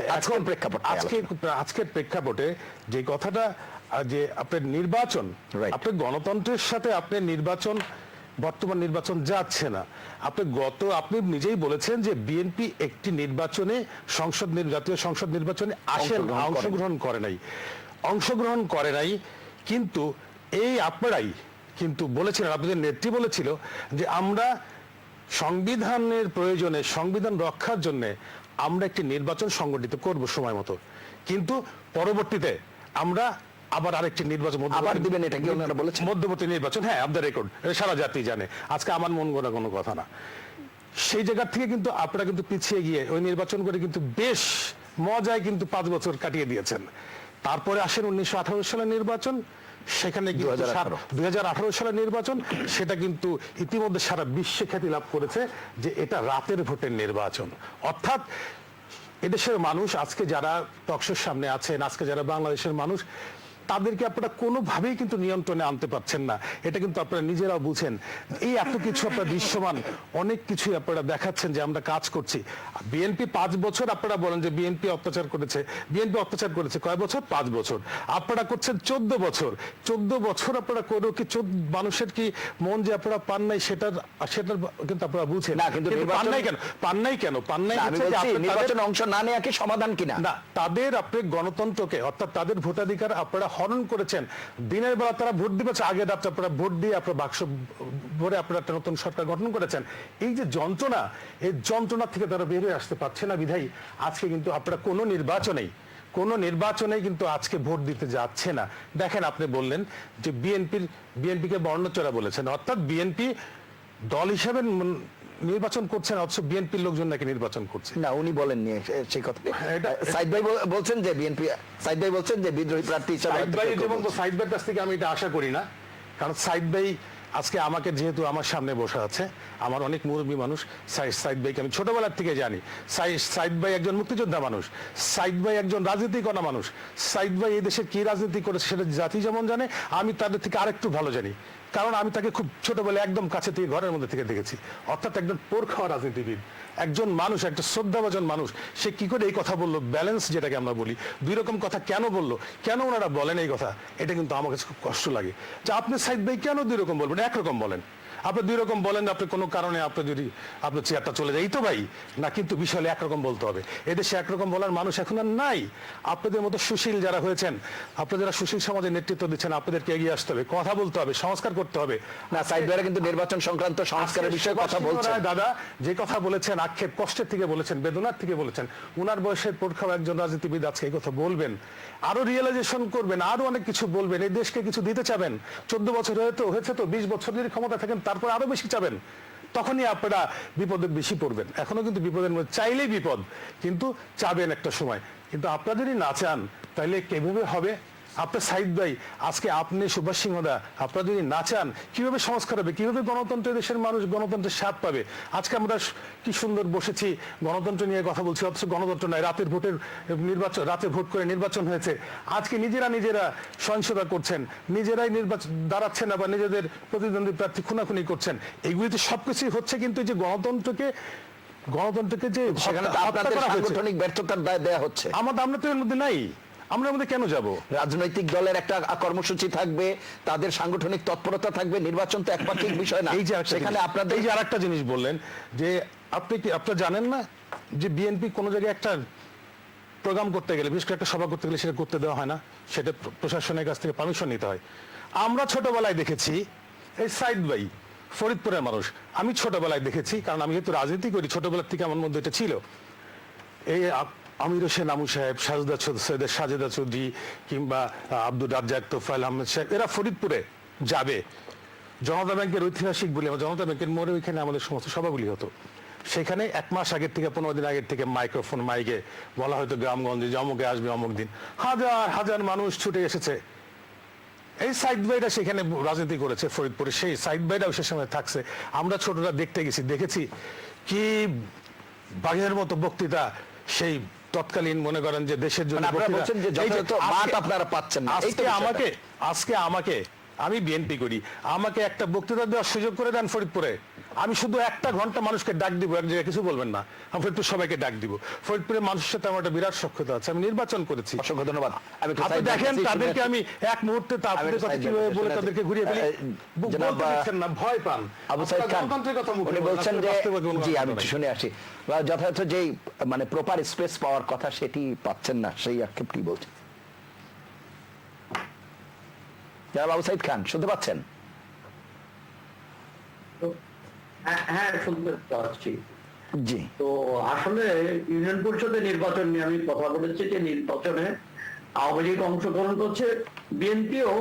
C: আজকের প্রেক্ষাপটে যে কথাটা, যে আপনার নির্বাচন, আপনার গণতন্ত্রের সাথে আপনার নির্বাচন বর্তমান নির্বাচন যাচ্ছে না। আপনি নিজেই বলেছেন যে বিএনপি একটি নির্বাচনে জাতীয় সংসদ নির্বাচনে অংশগ্রহণ করে নাই, কিন্তু এই আপনারাই কিন্তু বলেছিলেন, আপনাদের নেত্রী বলেছিল যে আমরা সংবিধানের প্রয়োজনে, সংবিধান রক্ষার জন্য আমরা একটি নির্বাচন সংগঠিত করব সময় মতো, কিন্তু পরবর্তীতে আমরা আবার আরেকটি নির্বাচন
A: আবার দিবেন, এটা কি ওনারা বলেছেন?
C: মধ্যবর্তী নির্বাচন, হ্যাঁ, অফ দ্য রেকর্ড, সারা জাতি জানে, আজকে আমার মন গড়া কোনো কথা না। সেই জায়গা থেকে কিন্তু আপনারা কিন্তু পিছিয়ে গিয়ে ওই নির্বাচন করে কিন্তু বেশ মজায় কিন্তু 5 বছর কাটিয়ে দিয়েছেন। তারপরে আসেন 1918 সালের নির্বাচন, সেখানে 2018 সালের নির্বাচন, সেটা কিন্তু ইতিমধ্যে সারা বিশ্বে খ্যাতি লাভ করেছে যে এটা রাতের ভোটের নির্বাচন। অর্থাৎ এদেশের মানুষ আজকে যারা টকশোর সামনে আছেন, আজকে যারা বাংলাদেশের মানুষ, তাদেরকে আপনারা কোনোভাবেই কিন্তু নিয়ন্ত্রণে আনতে পারছেন না। এটা কিন্তু আপনারা নিজেরাও বুঝেন। এই এত কিছু আপনারা দৃশ্যমান অনেক কিছুই আপনারা দেখাচ্ছেন যে আমরা কাজ করছি। বিএনপি 5 বছর আপনারা বলেন যে বিএনপি অত্যাচার করেছে কয় বছর? 5 বছর। আপনারা করছেন 14 বছর। 14 বছর আপনারা করেও কি মানুষের কি মন যে আপনারা পান নাই, সেটার কিন্তু আপনারা বুঝেন
A: না, কিন্তু
C: পান নাই কেন
A: নির্বাচন অংশ না নেওয়া কি সমাধান কিনা?
C: না, তাদের আপনি গণতন্ত্রকে, অর্থাৎ তাদের ভোটাধিকার আপনারা হরণ করেছেন। দিনের বেলা তারা ভোট দিবে, আগের রাত্রে আপনারা ভোট দিয়ে আপনারা বাক্স ভরে আপনারা একটা নতুন সরকার গঠন করেছেন। এই যে যন্ত্রণা, এই যন্ত্রণা থেকে তারা বের হয়ে আসতে পারছে না বিধায়ী আজকে কিন্তু আপনারা কোনো নির্বাচনেই কিন্তু আজকে ভোট দিতে যাচ্ছে না। দেখেন, আপনি বললেন যে বিএনপিকে বর্ণচোরা বলেছেন, অর্থাৎ বিএনপি দল হিসেবে নির্বাচন করছেন, অথচ বিএনপির লোকজন নাকি নির্বাচন করছে।
A: না, উনি বলেননি সেই কথা। সাইদ ভাই বলছেন যে বিদ্রোহী প্রার্থী হিসেবে
C: সাইদ ভাইয়ের কাছ থেকে আমি এটা আশা করি না, কারণ সাইদ ভাই আজকে আমাকে যেহেতু আমার সামনে বসে আছে, আমার অনেক মুরব্বী মানুষ, সাইদ ভাইকে আমি ছোটবেলার থেকে জানি। সাইদ ভাই একজন মুক্তিযোদ্ধা মানুষ, সাইদ ভাই একজন রাজনীতি করা মানুষ, সাইদ ভাই এই দেশে কি রাজনীতি করেছে সেটা জাতি যেমন জানে, আমি তাদের থেকে আরেকটু ভালো জানি, কারণ আমি তাকে খুব ছোটবেলায় একদম কাছে থেকে ঘরের মধ্যে থেকে দেখেছি। অর্থাৎ একজন পোর খাওয়া রাজনীতিবিদ, একজন মানুষ, একটা শ্রদ্ধাভাজন মানুষ, সে কি করে এই কথা বললো, ব্যালেন্স যেটাকে আমরা বলি, 2 রকম কথা কেন বললো, কেন ওনারা বলেন এই কথা, এটা কিন্তু আমার কাছে খুব কষ্ট লাগে যে আপনি সাইদ ভাই কেন 2 রকম বলবেন, একরকম বলেন। আপনি 2 রকম বলেন, আপনি কোনো কারণে যদি আপনার চেয়ারটা চলে যায়, এই তো ভাই না, কিন্তু বিষয়ে একরকম বলতে হবে। এদেশে একরকম বলার মানুষ এখন আর নাই। আপনাদের মতো সুশীল যারা হয়েছেন, আপনারা যারা সুশীল সমাজের নেতৃত্ব দিচ্ছেন, আপনাদেরকে এগিয়ে আসতে হবে, কথা বলতে হবে, সংস্কার করতে হবে।
A: না, সাইদ ভাইরা কিন্তু নির্বাচন সংক্রান্ত সংস্কারের বিষয়ে কথা বলছেন।
C: দাদা যে কথা বলেছেন, আক্ষেপ কষ্টের থেকে বলেছেন, বেদনার থেকে বলেছেন, উনার বয়সের পোড়খাওয়া একজন রাজনীতিবিদ আজকে এই কথা বলবেন, আরো রিয়েলাইজেশন করবেন, আরো অনেক কিছু বলবেন, এই দেশকে কিছু দিতে চাবেন। 14 বছর হয়েছে তো, 20 বছর যদি ক্ষমতা থাকেন তারপর আরো বেশি চাবেন, তখনই আপনারা বিপদে বেশি পড়বেন। এখনো কিন্তু বিপদের মধ্যে, চাইলেই বিপদ, কিন্তু চাবেন একটা সময়। কিন্তু আপনারা যদি না চান তাহলে কিভাবে হবে? আপনার সাইদ ভাই, আজকে আপনি সুভাষ সিংহদা, আপনারা যদি না চান কিভাবে সংস্কার হবে, কিভাবে গণতন্ত্র, দেশের মানুষ গণতন্ত্রের স্বাদ পাবে? আজকে আমরা কি সুন্দর বসেছি, গণতন্ত্র নিয়ে কথা বলছি, অথচ গণতন্ত্র নাই, রাতে ভোট করে নির্বাচন হয়েছে। আজকে নিজেরা সহিংসতা করছেন, নিজেরাই নির্বাচন দাঁড়াচ্ছেন, আবার নিজেদের প্রতিদ্বন্দ্বী প্রার্থী খুনাখুনি করছেন। এইগুলিতে সবকিছুই হচ্ছে, কিন্তু যে গণতন্ত্রকে যে
A: সাংগঠনিক ব্যর্থতার দায় দেয়া হচ্ছে।
C: আমরা তো এর মধ্যে নাই, আমরা মধ্যে কেন যাব?
A: রাজনৈতিক দলের একটা কর্মসূচি থাকবে, তাদের সাংগঠনিক তৎপরতা থাকবে, নির্বাচন তো একপাক্ষিক বিষয় না।
C: এই যে সেখানে আপনাদের এই যে আরেকটা জিনিস বললেন যে আপনারা জানেন না যে বিএনপি কোন জায়গায় একটা প্রোগ্রাম করতে গেলে, বিশেষ করে একটা সভা করতে গেলে সেটা করতে দেওয়া হয় না, সেটা প্রশাসনের কাছ থেকে পারমিশন নিতে হয়। আমরা ছোটবেলায় দেখেছি, এই সাইদ ভাই ফরিদপুরের মানুষ, আমি ছোটবেলায় দেখেছি, কারণ আমি যেহেতু রাজনীতি করি, ছোটবেলার থেকে আমার মধ্যে এটা ছিল। এই আমির হোসেন আমু সাহেব, সাজেদা চৌধুরী কিংবা আব্দুর রাজ্জাক, তোফায়েল আহমেদ সাহেব, এরা ফরিদপুরে যাবে। জনতা ব্যাংকের ঐতিহাসিক বলে, জনতা ব্যাংকের মোড়ে ওইখানে আমাদের সমস্ত সভাগুলি হতো। সেখানে 1 মাস আগের থেকে, 15 দিন আগের থেকে মাইকে বলা হয়তো গ্রামগঞ্জে যে অমুকে আসবে, অমুক দিন হাজার মানুষ ছুটে এসেছে। এই সাইদ ভাইরা সেখানে রাজনীতি করেছে ফরিদপুরে, সেই সাইদ ভাইরাও সে সময় থাকছে। আমরা ছোটরা দেখেছি কি বাঘের মতো বক্তৃতা, সেই তৎকালীন মনে করেন যে দেশের জন্য
A: আপনারা পাচ্ছেন না।
C: আজকে আমাকে, আমি বিএনপি করি, আমাকে একটা বক্তৃতা দেওয়ার সুযোগ করে দেন ফরিদপুরে, আমি শুধু একটা ঘন্টা মানুষকে ডাক দিব, এক জায়গায় কিছু বলবেন না, আমি ফরিদপুর সবাইকে ডাক দিব। ফরিদপুরের মানুষের সাথে আমার একটা বিরাট সখ্যতা আছে, আমি নির্বাচন করেছি।
A: অসংখ্য ধন্যবাদ।
C: আপনি দেখেন তাদেরকে আমি এক মুহূর্তে তাদের কথা কিভাবে বলে তাদেরকে ঘুরিয়ে ফেলি, বলতে দিচ্ছেন না, ভয় পান।
A: আবু সাইদ খান
C: গণতন্ত্রের কথা মুখে
A: উনি
C: বলেন,
A: বলছেন যে,
C: বাস্তবে কোনো
A: জি আমি
C: গণতন্ত্র
A: একটু
C: নাই।
A: শুনে আসি, যথাযথ যেই মানে প্রপার স্পেস পাওয়ার কথা সেটি পাচ্ছেন না, সেই আক্ষেপটি বলছেন। জনাব আবু সাইদ খান শুনতে পাচ্ছেন?
D: হ্যাঁ, শুনতে পাচ্ছি।
A: জি,
D: তো আসলে ইউনিয়ন পরিষদের নির্বাচন নিয়ে আমি কথা বলেছি যে নির্বাচনে আওয়ামী লীগ অংশগ্রহণ করছে, বিএনপিও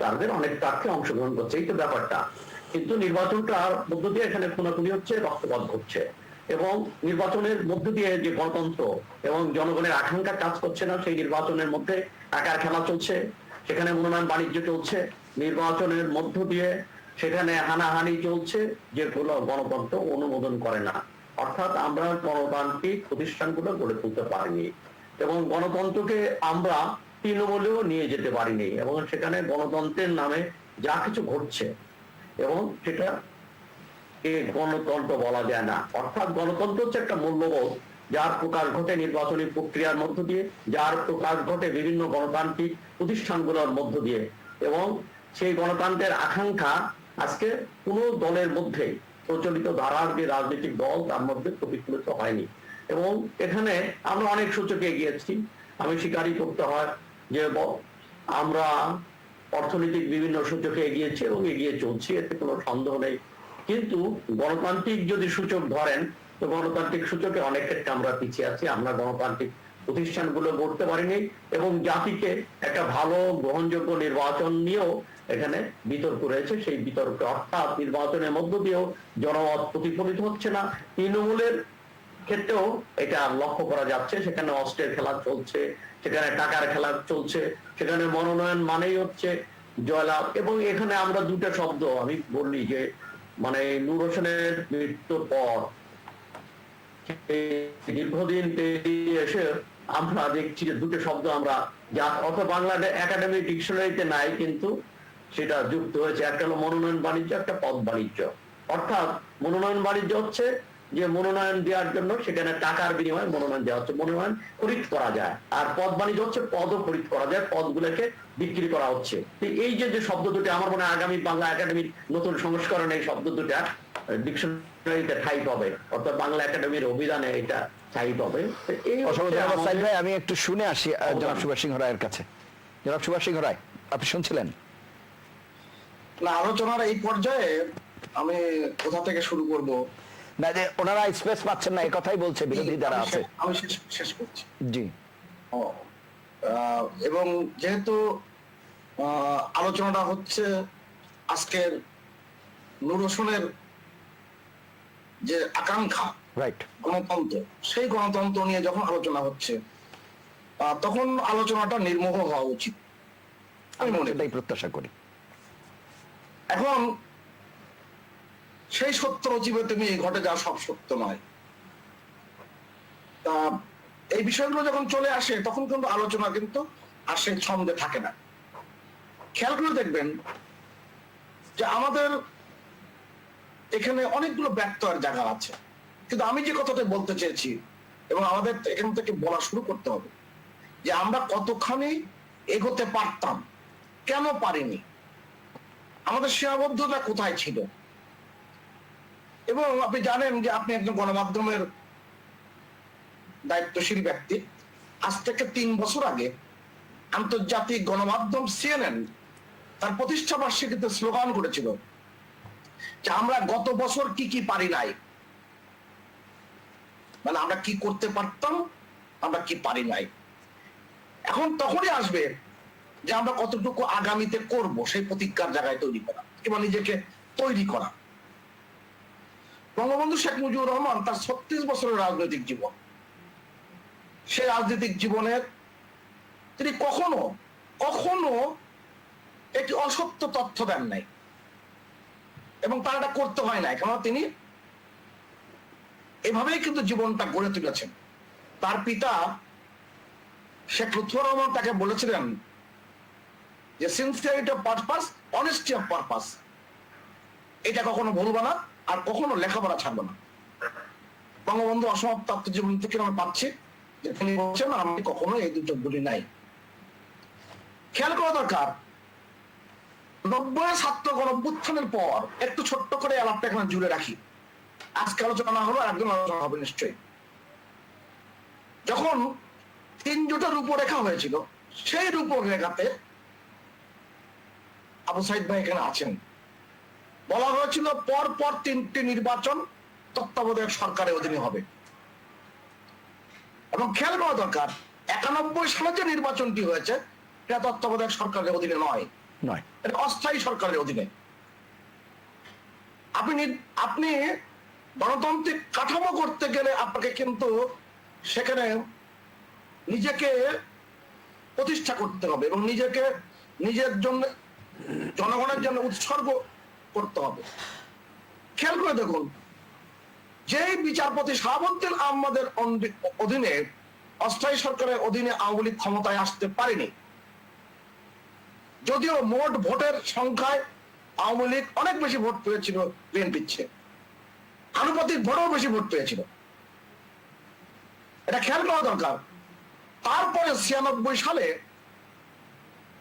D: তাদের অনেক প্রার্থী অংশগ্রহণ করছে, এই তো ব্যাপারটা। কিন্তু নির্বাচনটার মধ্য দিয়ে এখানে খুনাখুনি হচ্ছে, রক্তপাত ঘটছে, এবং নির্বাচনের মধ্য দিয়ে যে গণতন্ত্র এবং জনগণের আকাঙ্ক্ষা কাজ করছে না, সেই নির্বাচনের মধ্যে একার খেলা চলছে, সেখানে মনোনয়ন বাণিজ্য চলছে, নির্বাচনের মধ্য দিয়ে সেখানে হানাহানি চলছে, যেগুলো গণতন্ত্র অনুমোদন করে না। অর্থাৎ আমরা গণতান্ত্রিক প্রতিষ্ঠানগুলো গড়ে তুলতে পারিনি, এবং গণতন্ত্রকে আমরা তৃণমূলেও নিয়ে যেতে পারিনি, এবং সেখানে গণতন্ত্রের নামে যা কিছু ঘটছে, এবং সেটা গণতন্ত্র বলা যায় না। অর্থাৎ গণতন্ত্র হচ্ছে একটা মূল্যবোধ, যার প্রকাশ ঘটে নির্বাচনী প্রক্রিয়ার মধ্য দিয়ে, যার প্রকাশ ঘটে বিভিন্ন গণতান্ত্রিক প্রতিষ্ঠানগুলোর মধ্য দিয়ে, এবং সেই গণতন্ত্রের আকাঙ্ক্ষা আজকে কোনো দলের মধ্যে, প্রচলিত ধারার যে রাজনৈতিক দল তার মধ্যে প্রতিফলিত হয়নি। এবং এখানে আমরা অনেক সূচকে এগিয়েছি, আমি স্বীকারই করতে হয় যে আমরা অর্থনৈতিক বিভিন্ন সূচকে এগিয়েছি এবং এগিয়ে চলছি, এতে কোনো সন্দেহ নেই। কিন্তু গণতান্ত্রিক যদি সূচক ধরেন, তো গণতান্ত্রিক সূচকে অনেক ক্ষেত্রে আমরা পিছিয়ে আছি। আমরা গণতান্ত্রিক প্রতিষ্ঠানগুলো গড়তে পারিনি, এবং জাতিকে একটা ভালো গ্রহণযোগ্য নির্বাচন নিয়েও এখানে বিতর্ক রয়েছে। সেই বিতর্কে অর্থাৎ নির্বাচনের মধ্য দিয়েও জনমত প্রতিফলিত হচ্ছে না। তৃণমূলের ক্ষেত্রেও এটা লক্ষ্য করা যাচ্ছে, সেখানে অস্ত্রের খেলা চলছে, সেখানে টাকার খেলা চলছে, সেখানে মনোনয়ন মানেই হচ্ছে জয়লাভ। এবং এখানে আমরা দুটো শব্দ আমি বললি যে, মানে নূর হোসেনের মৃত্যুর পর দীর্ঘদিন পেরিয়ে এসে আমরা দেখছি যে দুটো শব্দ আমরা যা অত বাংলা একাডেমি ডিকশনারিতে নাই, কিন্তু সেটা যুক্ত হয়েছে। একটা হলো মনোনয়ন বাণিজ্য, একটা পদ বাণিজ্য। অর্থাৎ মনোনয়ন বাণিজ্য হচ্ছে যে মনোনয়ন দেওয়ার জন্য সেখানে টাকার বিনিময়ে মনোনয়ন দেওয়া হচ্ছে, মনোনয়ন খরিদ করা যায়। আর পদ বাণিজ্য হচ্ছে পদও খরিদ করা যায়, পদগুলোকে বিক্রি করা হচ্ছে। এই যে শব্দ দুটো, আমার মনে হয় আগামী বাংলা একাডেমির নতুন সংস্করণে এই শব্দ দুটা ডিকশনারিতে ঠাঁই পাবে, অর্থাৎ বাংলা একাডেমির অভিধানে এটা ঠাঁই পাবে।
A: ভাই আমি একটু শুনে আসি জনাব সুভাষ সিংহ রায়ের কাছে। জনাব সুভাষ সিংহ রায়, আপনি শুনছিলেন?
B: না, আলোচনার এই পর্যায়ে আমি কোথা থেকে শুরু করব?
A: না, যে ওনারা স্পেস পাচ্ছেন না এই কথাই বলছে বিরোধী যারা আছে।
B: আমি শেষ করছি।
A: জি,
B: এবং যেহেতু আলোচনাটা হচ্ছে আজকের নূর হোসেনের যে আকাঙ্ক্ষা
A: রাইট,
B: গণতন্ত্র, সেই গণতন্ত্র নিয়ে যখন আলোচনা হচ্ছে, তখন আলোচনাটা নির্মোহ হওয়া উচিত, আমি মনে করি।
A: এটাই প্রত্যাশা করি।
B: এখন সেই সত্য রচিবে তুমি ঘটে যা সব সত্য নয়, তা এই বিষয়গুলো যখন চলে আসে তখন কিন্তু আলোচনা কিন্তু আর সেই ছন্দে থাকে না। খেয়াল করে দেখবেন যে আমাদের এখানে অনেকগুলো ব্যর্থতার জায়গা আছে, কিন্তু আমি যে কথাটা বলতে চেয়েছি এবং আমাদের এখান থেকে বলা শুরু করতে হবে যে আমরা কতখানি এগোতে পারতাম, কেন পারিনি, আমাদের সীমাবদ্ধতা কোথায় ছিল। এবং আপনি জানেন যে আপনি একজন গণমাধ্যমের দায়িত্বশীল ব্যক্তি। আজ থেকে 3 বছর আগে আন্তর্জাতিক গণমাধ্যম CNN তার প্রতিষ্ঠা বার্ষিকীতে স্লোগান করেছিল যে আমরা গত বছর কি কি পারি নাই, মানে আমরা কি করতে পারতাম, আমরা কি পারি নাই। এখন তখনই আসবে যে আমরা কতটুকু আগামীতে করব, সেই প্রতিজ্ঞার জায়গায় তৈরি করা কিংবা নিজেকে তৈরি করা। বঙ্গবন্ধু শেখ মুজিবুর রহমান তার 36 বছরের রাজনৈতিক জীবন, সেই রাজনৈতিক জীবনের তিনি কখনো কখনো একটি অসত্য তথ্য দেন নাই, এবং তার এটা করতে হয় না, কেন তিনি এভাবেই কিন্তু জীবনটা গড়ে তুলেছেন। তার পিতা শেখ লুৎফর রহমান তাকে বলেছিলেন যে sincerity of purpose, honesty of purpose, এটা কখনো ভুলবা না, আর কখনো লেখাপড়া ছাড়বো না। বঙ্গবন্ধু অসমাপ্ত আত্মজীবনী থেকে আমরা পাচ্ছি যে তিনি বলছেন আমি কখনো এই দুটো বলি নাই। খেয়াল করা দরকার, 90 ছাত্র গণঅভ্যুত্থানের পর একটু ছোট্ট করে আলাপটা এখানে জুড়ে রাখি, আজকে আলোচনা হলো একদম আলোচনা হবে নিশ্চয়ই। যখন 3 জোটের রূপরেখা হয়েছিল, সেই রূপরেখাতে আবু সাইদ ভাই এখানে আছেন, বলা হয়েছিল পর পর 3টি নির্বাচন তত্ত্বাবধায়ক সরকারের অধীনে হবে। এবং খেয়াল করা দরকার 91 সালে যে নির্বাচনটি হয়েছে এটা তত্ত্বাবধায়ক সরকারের অধীনে নয়, এটা অস্থায়ী সরকারের অধীনে। আপনি গণতান্ত্রিক কাঠামো করতে গেলে আপনাকে কিন্তু সেখানে নিজেকে প্রতিষ্ঠা করতে হবে এবং নিজেকে নিজের জন্য জনগণের জন্য উৎসর্গ করতে হবে। খেয়াল করে দেখুন, যেই বিচারপতি শাহাবুদ্দিন আহমদের অধীনে অস্থায়ী সরকারের অধীনে আওয়ামী লীগ ক্ষমতায় আসতে পারেনি, যদিও মোট ভোটের সংখ্যায় আওয়ামী লীগ অনেক বেশি ভোট পেয়েছিল বিএনপির চেয়ে, আনুপাতিক ভোটেও বেশি ভোট পেয়েছিল, এটা খেয়াল করা দরকার। তারপরে 96 সালে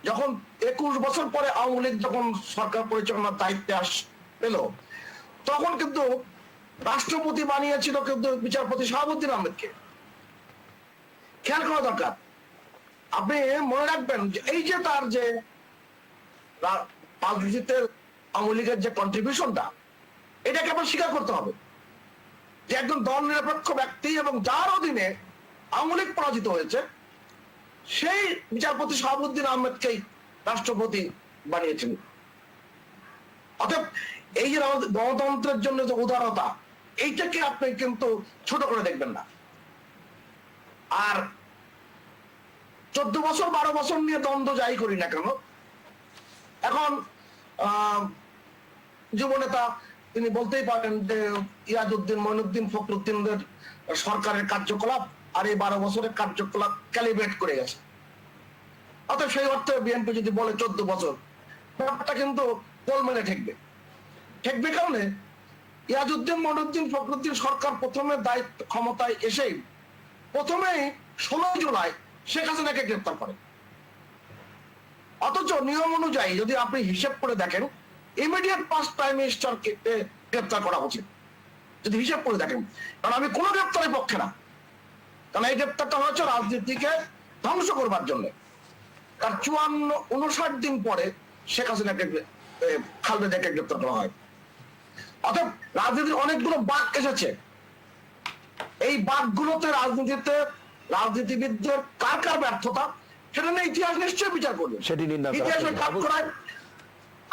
B: যখন 21 বছর পরে আওয়ামী লীগ যখন সরকার পরিচালনার দায়িত্বে পেল, তখন কিন্তু রাষ্ট্রপতি বানিয়েছিল কিন্তু বিচারপতি শাহাবুদ্দিন আহমেদকে। খেয়াল করা দরকার, আপনি মনে রাখবেন যে এই যে তার যে রাজনীতিতে আওয়ামী লীগের যে কন্ট্রিবিউশনটা, এটাকে আবার স্বীকার করতে হবে যে একজন দল নিরপেক্ষ ব্যক্তি এবং যার অধীনে আওয়ামী লীগ পরাজিত হয়েছে, সেই বিচারপতি শাহাবুদ্দিন আহমেদকেই রাষ্ট্রপতি বানিয়েছিল। অতএব এই যে গণতন্ত্রের জন্য যে উদারতা, এইটাকে আপনি কিন্তু ছোট করে দেখবেন না। আর 14 বছর 12 বছর নিয়ে দ্বন্দ্ব যাই করি না কেন, এখন যুবনেতা তিনি বলতেই পারেন যে ইয়াজউদ্দিন, মঈনুদ্দিন, ফখরুদ্দিনদের সরকারের কার্যকলাপ আর এই 12 বছরের কার্যকলাপ ক্যালিব্রেট করে গেছে। অর্থাৎ সেই অর্থে বিএনপি যদি বলে 14 বছর, ব্যাপারটা কিন্তু গোলমেলে ঠেকবে কারণে ইয়াজউদ্দিন, মঈনুদ্দিন, ফখরুদ্দিন সরকার প্রথমে দায়িত্ব ক্ষমতায় এসেই প্রথমেই 16 জুলাই শেখ হাসিনাকে গ্রেপ্তার করে। অথচ নিয়ম অনুযায়ী যদি আপনি হিসেব করে দেখেন, ইমিডিয়েট পাস্ট প্রাইম মিনিস্টারকে গ্রেপ্তার করা উচিত, যদি হিসেব করে দেখেন। কারণ আমি কোনো গ্রেপ্তারের পক্ষে না, কারণ এই গ্রেপ্তারটা হচ্ছে রাজনীতিকে ধ্বংস করবার জন্য। তার 54-59 দিন পরে শেখ হাসিনাকে খালেদাকে গ্রেপ্তার করা হয়। অর্থাৎ রাজনীতির অনেকগুলো বাঁক এসেছে, এই বাঁকগুলোতে রাজনীতিতে রাজনীতিবিদদের কার কার ব্যর্থতা সেটা নিয়ে ইতিহাস নিশ্চয়ই বিচার করবে। ইতিহাসের কাঠ করায়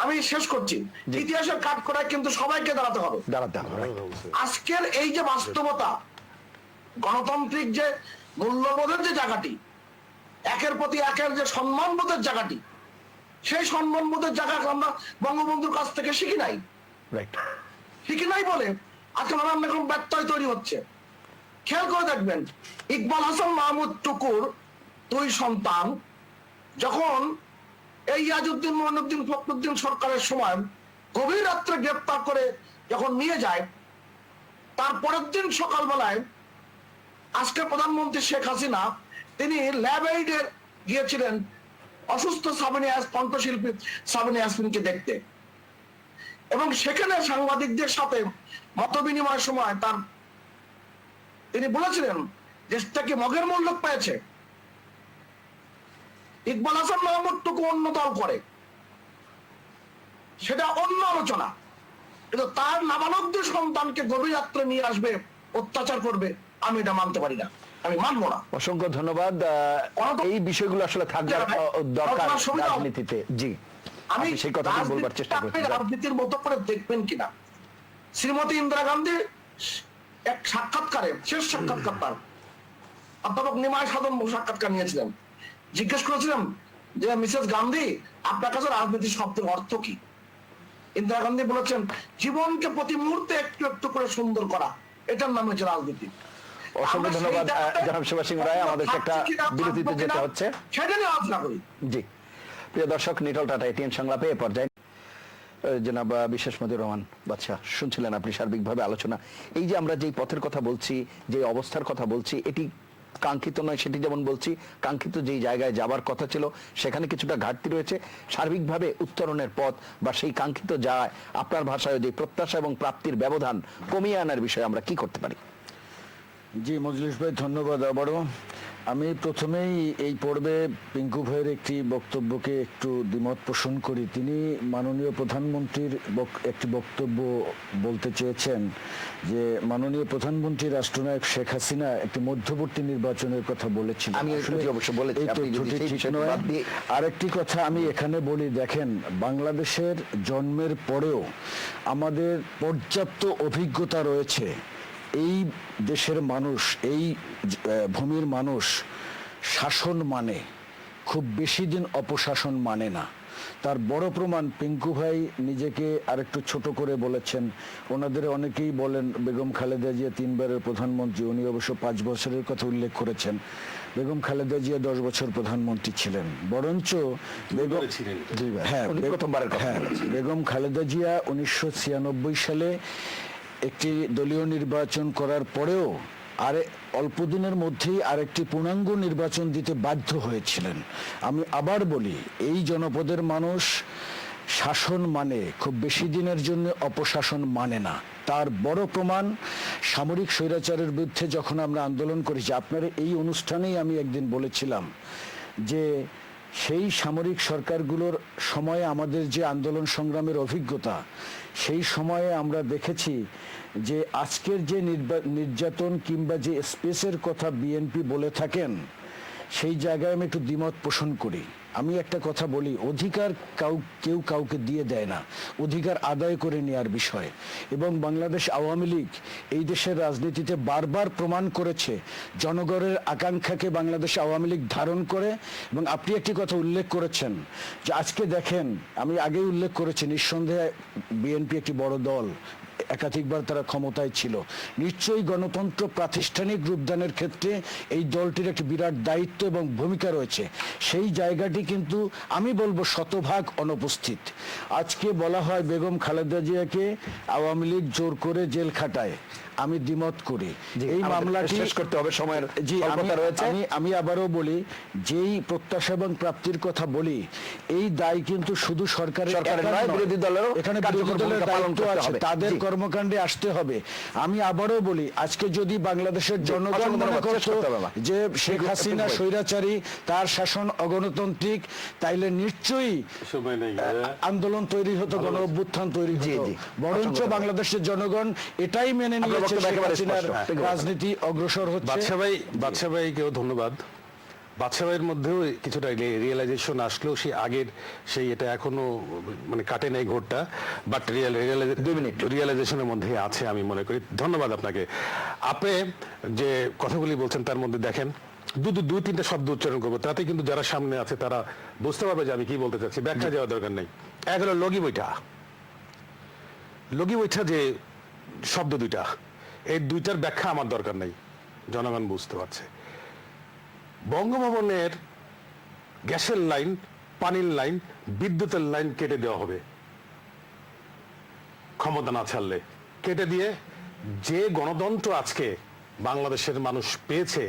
B: আমি শেষ করছি, ইতিহাসের কাঠ করায় কিন্তু সবাইকে দাঁড়াতে হবে। আজকের এই যে বাস্তবতা, গণতান্ত্রিক যে মূল্যবোধের যে জায়গাটি, একের প্রতি একের যে সম্মানবোধের জায়গাটি, সেই সম্মানবোধের জায়গাকে আমরা বঙ্গবন্ধুর কাছ থেকে শিখি নাই বলে আজকে নানান রকম ব্যত্যয় তৈরি হচ্ছে। খেয়াল করে দেখবেন, ইকবাল হাসান মাহমুদ টুকুর 2 সন্তান যখন এই ইয়াজউদ্দিন, মঈনুদ্দিন, ফখরুদ্দিন সরকারের সময় গভীর রাত্রে গ্রেপ্তার করে যখন নিয়ে যায়, তার পরের দিন সকালবেলায় আজকের প্রধানমন্ত্রী শেখ হাসিনা তিনি ল্যাব এইডে গিয়েছিলেন অসুস্থ কণ্ঠশিল্পী সাবিনা ইয়াসমিনকে দেখতে, এবং সেখানে সাংবাদিকদের সাথে মত বিনিময়ের সময় তিনি বলেছিলেন দেশটা কি মগের মূল্য পেয়েছে। ইকবাল হাসান মাহমুদ টুকু অন্য দল করে, সেটা অন্য আলোচনা, কিন্তু তার নাবালকদের সন্তানকে গভীর রাত্রে নিয়ে আসবে, অত্যাচার করবে, আমি এটা মানতে পারি না, আমি মানবো না।
A: অসংখ্য ধন্যবাদ। এই বিষয়গুলো আসলে থাকার দরকার রাজনীতিতে। জি, আমি সেই কথাটি বলবার চেষ্টা করছি।
B: রাজনীতির মতো করে দেখবেন কিনা, শ্রীমতী ইন্দিরা গান্ধী এক সাক্ষাৎকারে, শেষ সাক্ষাৎকার তার, অধ্যাপক নিমাই সাধন সাক্ষাৎকার নিয়েছিলেন, জিজ্ঞেস করেছিলাম যে মিসেস গান্ধী, আপনার কাছে রাজনীতি শব্দের অর্থ কি? ইন্দিরা গান্ধী বলেছেন, জীবনকে প্রতি মুহূর্তে একটু একটু করে সুন্দর করা, এটার নাম হচ্ছে রাজনীতি।
A: অসংখ্য ধন্যবাদ জনাব সুভাষ সিং রায়, আমাদেরকে একটা বিরতিতে যেতে হচ্ছে,
B: সেটা নিয়ে আলোচনা করি।
A: জি, প্রিয় দর্শক, নিটল টাটা এটিএন সংলাপে এ পর্যায়ে জনাব বিশেষ মজিবুর রহমান বাদশা, শুনছিলেন আপনি সার্বিকভাবে আলোচনা। এই যে আমরা যেই পথের কথা বলছি, যে অবস্থার কথা বলছি, এটি কাঙ্ক্ষিত নয়, সেটি যেমন বলছি, কাঙ্ক্ষিত যেই জায়গায় যাবার কথা ছিল সেখানে কিছুটা ঘাটতি রয়েছে। সার্বিকভাবে উত্তরণের পথ বা সেই কাঙ্ক্ষিত যায় আপনার ভাষায় যে প্রত্যাশা এবং প্রাপ্তির ব্যবধান কমিয়ে আনার বিষয়ে আমরা কি করতে পারি?
E: জি মজলিস ভাই, ধন্যবাদ আবারও। আমি প্রথমেই এই পর্বে পিঙ্কু ভাইয়ের একটি বক্তব্যকে একটু দ্বিমত পোষণ করি। তিনি মাননীয় প্রধানমন্ত্রীর একটি বক্তব্য বলতে চেয়েছেন যে মাননীয় প্রধানমন্ত্রী রাষ্ট্রনায়ক শেখ হাসিনা একটি মধ্যবর্তী নির্বাচনের কথা বলেছিলেন।
A: আমি অবশ্য বলেছি,
E: এই
A: আপনি যদি
E: তথ্যটি
A: সেই
E: ঠিক
A: বিষয়টি
E: নয়।
A: বাদ দিয়ে-
E: আরেকটি কথা আমি এখানে বলি, দেখেন বাংলাদেশের জন্মের পরেও আমাদের পর্যাপ্ত অভিজ্ঞতা রয়েছে। এই দেশের মানুষ, এই ভূমির মানুষ শাসন মানে, খুব বেশি দিন অপশাসন মানে না। তার বড় প্রমাণ পিঙ্কু ভাই নিজেকে আরেকটু ছোট করে বলেছেন। ওনাদের অনেকেই বলেন বেগম খালেদা জিয়া 3 বারের প্রধানমন্ত্রী, উনি অবশ্য 5 বছরের কথা উল্লেখ করেছেন। বেগম খালেদা জিয়া 10 বছর প্রধানমন্ত্রী ছিলেন, বরঞ্চ বেগম হ্যাঁ
A: উনি প্রথমবারের কথা
E: হ্যাঁ
A: বলেছেন।
E: বেগম খালেদা জিয়া 1996 সালে একটি দলীয় নির্বাচন করার পরেও অল্প দিনের মধ্যেই আরেকটি পূর্ণাঙ্গ নির্বাচন দিতে বাধ্য হয়েছিলেন। আমি আবার বলি, এই জনপদের মানুষ শাসন মানে, খুব বেশি দিনের জন্য অপশাসন মানে না। তার বড় প্রমাণ সামরিক স্বৈরাচারের বিরুদ্ধে যখন আমরা আন্দোলন করেছি, আপনার এই অনুষ্ঠানেই আমি একদিন বলেছিলাম যে সেই সামরিক সরকারগুলোর সময়ে আমাদের যে আন্দোলন সংগ্রামের অভিজ্ঞতা, সেই সময়ে আমরা দেখেছি যে আজকের যে নির্যাতন কিংবা যে স্পেসের কথা বিএনপি বলে থাকেন, সেই জায়গায় আমি একটু দ্বিমত পোষণ করি। আমি একটা কথা বলি, অধিকার কেউ কাউকে দিয়ে দেয় না, অধিকার আদায় করে নেওয়ার বিষয়। এবং বাংলাদেশ আওয়ামী লীগ এই দেশের রাজনীতিতে বারবার প্রমাণ করেছে জনগণের আকাঙ্ক্ষাকে বাংলাদেশ আওয়ামী লীগ ধারণ করে। এবং আপনি একটি কথা উল্লেখ করেছেন যে আজকে দেখেন, আমি আগেই উল্লেখ করেছি, নিঃসন্দেহে বিএনপি একটি বড় দল, একাধিকবার তারা ক্ষমতায় ছিল। নিশ্চয়ই গণতন্ত্র প্রাতিষ্ঠানিক রূপদানের ক্ষেত্রে এই দলটির একটি বিরাট দায়িত্ব এবং ভূমিকা রয়েছে। সেই জায়গাটি কিন্তু আমি বলবো শতভাগ অনুপস্থিত। আজকে বলা হয় বেগম খালেদা জিয়াকে আওয়ামী লীগ জোর করে জেল খাটায়, আমি দ্বিমত করি। এই মামলাটি
A: শেষ করতে হবে, সময়ের
E: জি
A: স্বল্পতা রয়েছে।
E: আমি আবারও বলি, যেই প্রত্যাশা এবং প্রাপ্তির কথা বলি, এই দায় কিন্তু শুধু সরকারের
A: নয়,
E: নয়,
A: বিরোধী দলেরও
E: এখানে
A: কার্যকর
E: বিরোধী দলের
A: ভূমিকা পালন
E: দায়িত্ব
A: করতে
E: আছে,
A: হবে।
E: তাদের
A: জি।
E: কর্মকাণ্ডে আসতে হবে। আমি আবারও বলি, আজকে যদি বাংলাদেশের জনগণ
A: অসংখ্য
E: মনে
A: ধন্যবাদ, শেষ
E: করতো
A: করতে হবে আমার।
E: যে শেখ হাসিনা
A: একটু
E: স্বৈরাচারী, তার শাসন অগণতান্ত্রিক, তাইলে নিশ্চয়ই আন্দোলন তৈরি হতো, গণ অভ্যুত্থান তৈরি
A: জি,
E: হতো।
A: জি।
E: বরঞ্চ
A: অসংখ্য ধন্যবাদ।
E: বাংলাদেশের জনগণ এটাই মেনে
A: আপনার
E: নিয়েছে,
A: বক্তব্য
E: শেখ
A: একেবারে
E: হাসিনার
A: স্পষ্ট।
E: রাজনীতি অগ্রসর হচ্ছে।
C: বাদশা ভাইকেও ধন্যবাদ। বাদশা ভাইয়ের মধ্যেও কিছুটা রিয়েলাইজেশন আসলেও সেই আগের সেই এটা এখনো মানে কাটে নাই ঘোরটা, বাট 2 মিনিট রিয়েলাইজেশনের মধ্যে আছে আমি মনে করি। ধন্যবাদ আপনাকে। আপনি যে কথাগুলি বলছেন তার মধ্যে দেখেন দুই তিনটা শব্দ উচ্চারণ করবো, তাতে কিন্তু যারা সামনে আছে তারা বুঝতে পারবে যে আমি কি বলতে চাচ্ছি, ব্যাখ্যা দেওয়ার দরকার নেই। এক হলো লগি বৈঠা যে শব্দ দুইটা, এই দুইটার ব্যাখ্যা আমার দরকার নেই, জনগণ বুঝতে পারছে। বঙ্গভবনের গ্যাসের লাইন, পানির লাইন, বিদ্যুতের লাইন কেটে দেওয়া হবে ক্ষমতা না ছাড়লে। কেটে দিয়ে যে গণতন্ত্র আজকে বাংলাদেশের মানুষ পেয়েছে,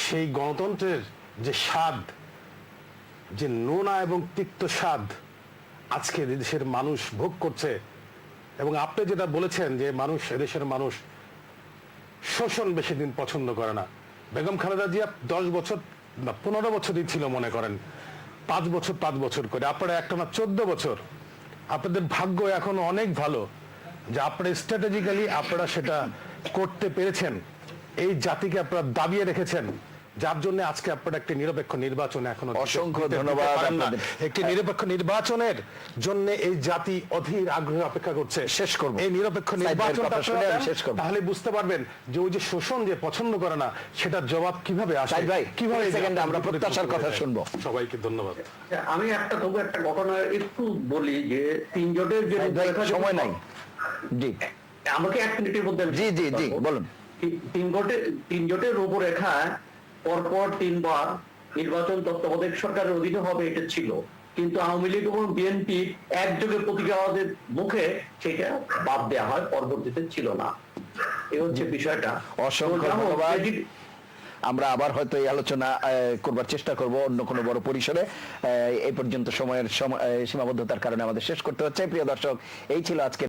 C: সেই গণতন্ত্রের যে স্বাদ, যে নোনা এবং তিক্ত স্বাদ আজকে দেশের মানুষ ভোগ করছে। এবং আপনি যেটা বলেছেন যে মানুষ, এদেশের মানুষ শোষণ বেশি দিন পছন্দ করে না। বেগম খালেদা জিয়া 10 বছর না 15 বছরই ছিল মনে করেন, 5 বছর করে, আপনারা একটানা 14 বছর। আপনাদের ভাগ্য এখন অনেক ভালো যে আপনারা স্ট্র্যাটেজিক্যালি আপনারা সেটা করতে পেরেছেন, এই জাতিকে আপনারা দাবিয়ে রেখেছেন, যার জন্য আজকে আপনারা একটি নিরপেক্ষ নির্বাচন এখনো
A: অসংখ্য ধন্যবাদ আপনাদের।
C: একটি নিরপেক্ষ নির্বাচনের জন্য এই জাতি অধীর আগ্রহে অপেক্ষা করছে।
A: শেষ করব।
C: এই নিরপেক্ষ
A: সাইদ ভাইয়ের
C: নির্বাচনটা
A: কথা শুনে আমি শেষ করব।
C: তাহলে বুঝতে পারবেন যে ওই যে শোষণ যে পছন্দ করে না, সেটার জবাব কিভাবে আসে,
A: সাইদ ভাই,
C: কিভাবে
A: এক সেকেন্ডে আমরা প্রত্যাশার কথা শুনবো।
C: সবাইকে ধন্যবাদ।
D: আমি একটা ঘটনা একটু বলি যে 3 জোটের যে
A: সাইদ ভাই, সময় নাই। জি
D: আমাকে 1 মিনিটের মধ্যে
A: জি বলুন।
D: 3 জোটের রূপরেখা পরপর 3 বার নির্বাচন তত্ত্বাবধায়ক সরকারের অধীনে হবে, এটা ছিল। কিন্তু আওয়ামী লীগ এবং বিএনপি একযোগে প্রতিক্রিয়াদের মুখে সেটা বাদ দেওয়া হয়, পরবর্তীতে ছিল না। এই হচ্ছে বিষয়টা।
A: অসংখ্য
D: তো যেমন
A: ধন্যবাদ।
D: যদি-
A: আমরা আবার হয়তো এই আলোচনা করবার চেষ্টা করব অন্য কোনো বড় পরিসরে। এই পর্যন্ত সময়ের সীমাবদ্ধতার কারণে আমাদের শেষ করতে হচ্ছে। প্রিয় দর্শক, এই ছিল আজকে